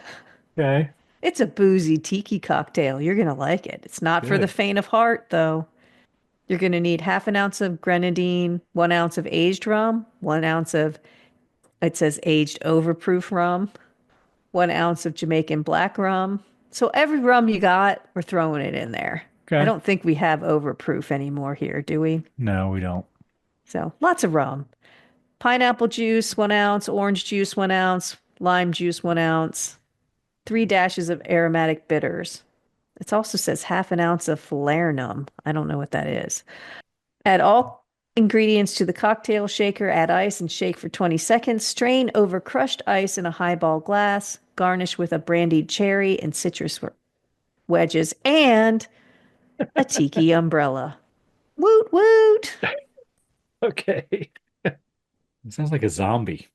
Speaker 4: Okay.
Speaker 2: It's a boozy tiki cocktail. You're going to like it. It's not for the
Speaker 4: Good.
Speaker 2: faint of heart, though. You're going to need half an ounce of grenadine, 1 ounce of aged rum, 1 ounce of, it says aged overproof rum, 1 ounce of Jamaican black rum. So every rum you got, we're throwing it in there.
Speaker 4: Okay.
Speaker 2: I don't think we have overproof anymore here, do we?
Speaker 4: No, we don't.
Speaker 2: So lots of rum. Pineapple juice, 1 ounce, orange juice, 1 ounce, lime juice, 1 ounce, 3 dashes of aromatic bitters. It also says half an ounce of falernum. I don't know what that is. Add all ingredients to the cocktail shaker, add ice and shake for 20 seconds. Strain over crushed ice in a highball glass. Garnish with a brandied cherry and citrus wedges and a tiki umbrella. Woot woot.
Speaker 4: Okay. It sounds like a zombie.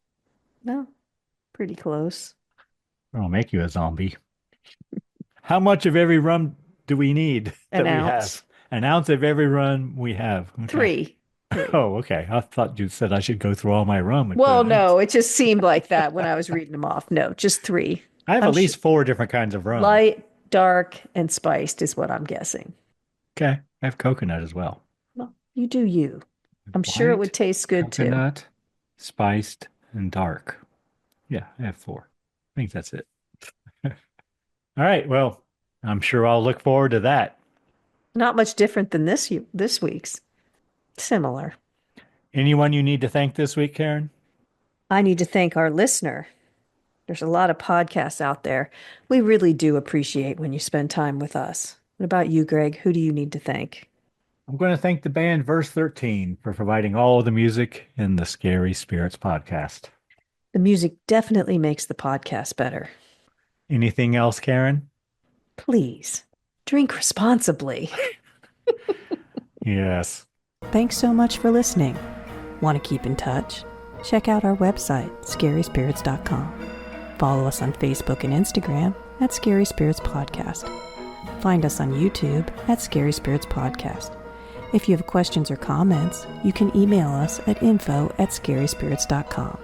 Speaker 2: No, pretty close.
Speaker 4: I'll make you a zombie. How much of every rum do we need
Speaker 2: An
Speaker 4: that we
Speaker 2: ounce.
Speaker 4: have? An ounce of every rum we have. Okay.
Speaker 2: 3.
Speaker 4: Oh, okay. I thought you said I should go through all my rum. and
Speaker 2: Well,
Speaker 4: put it in.
Speaker 2: no, it just seemed like that when I was reading them off. No, just 3.
Speaker 4: I have
Speaker 2: I'm
Speaker 4: at least 4 different kinds of rum.
Speaker 2: Light, dark, and spiced is what I'm guessing.
Speaker 4: Okay. I have coconut as well.
Speaker 2: Well, you do you. I'm sure it
Speaker 4: Light,
Speaker 2: would taste good too.
Speaker 4: Coconut, spiced, and dark. Yeah, I have 4. I think that's it. All right. Well, I'm sure I'll look forward to that.
Speaker 2: Not much different than this week's. Similar.
Speaker 4: Anyone you need to thank this week, Karen?
Speaker 2: I need to thank our listener. There's a lot of podcasts out there. We really do appreciate when you spend time with us. What about you, Greg? Who do you need to thank?
Speaker 4: I'm going to thank the band Verse 13 for providing all of the music in the Scary Spirits podcast.
Speaker 2: The music definitely makes the podcast better.
Speaker 4: Anything else, Karen?
Speaker 2: Please, drink responsibly.
Speaker 4: Yes.
Speaker 2: Thanks so much for listening. Want to keep in touch? Check out our website, scaryspirits.com. Follow us on Facebook and Instagram at Scary Spirits Podcast. Find us on YouTube at Scary Spirits Podcast. If you have questions or comments, you can email us at info@scaryspirits.com.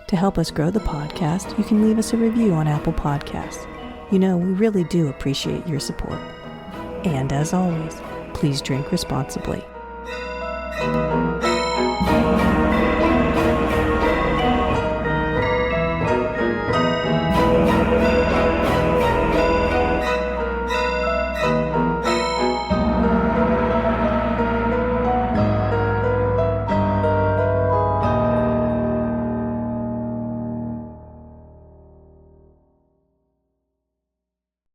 Speaker 2: To help us grow the podcast, you can leave us a review on Apple Podcasts. You know, we really do appreciate your support. And as always, please drink responsibly.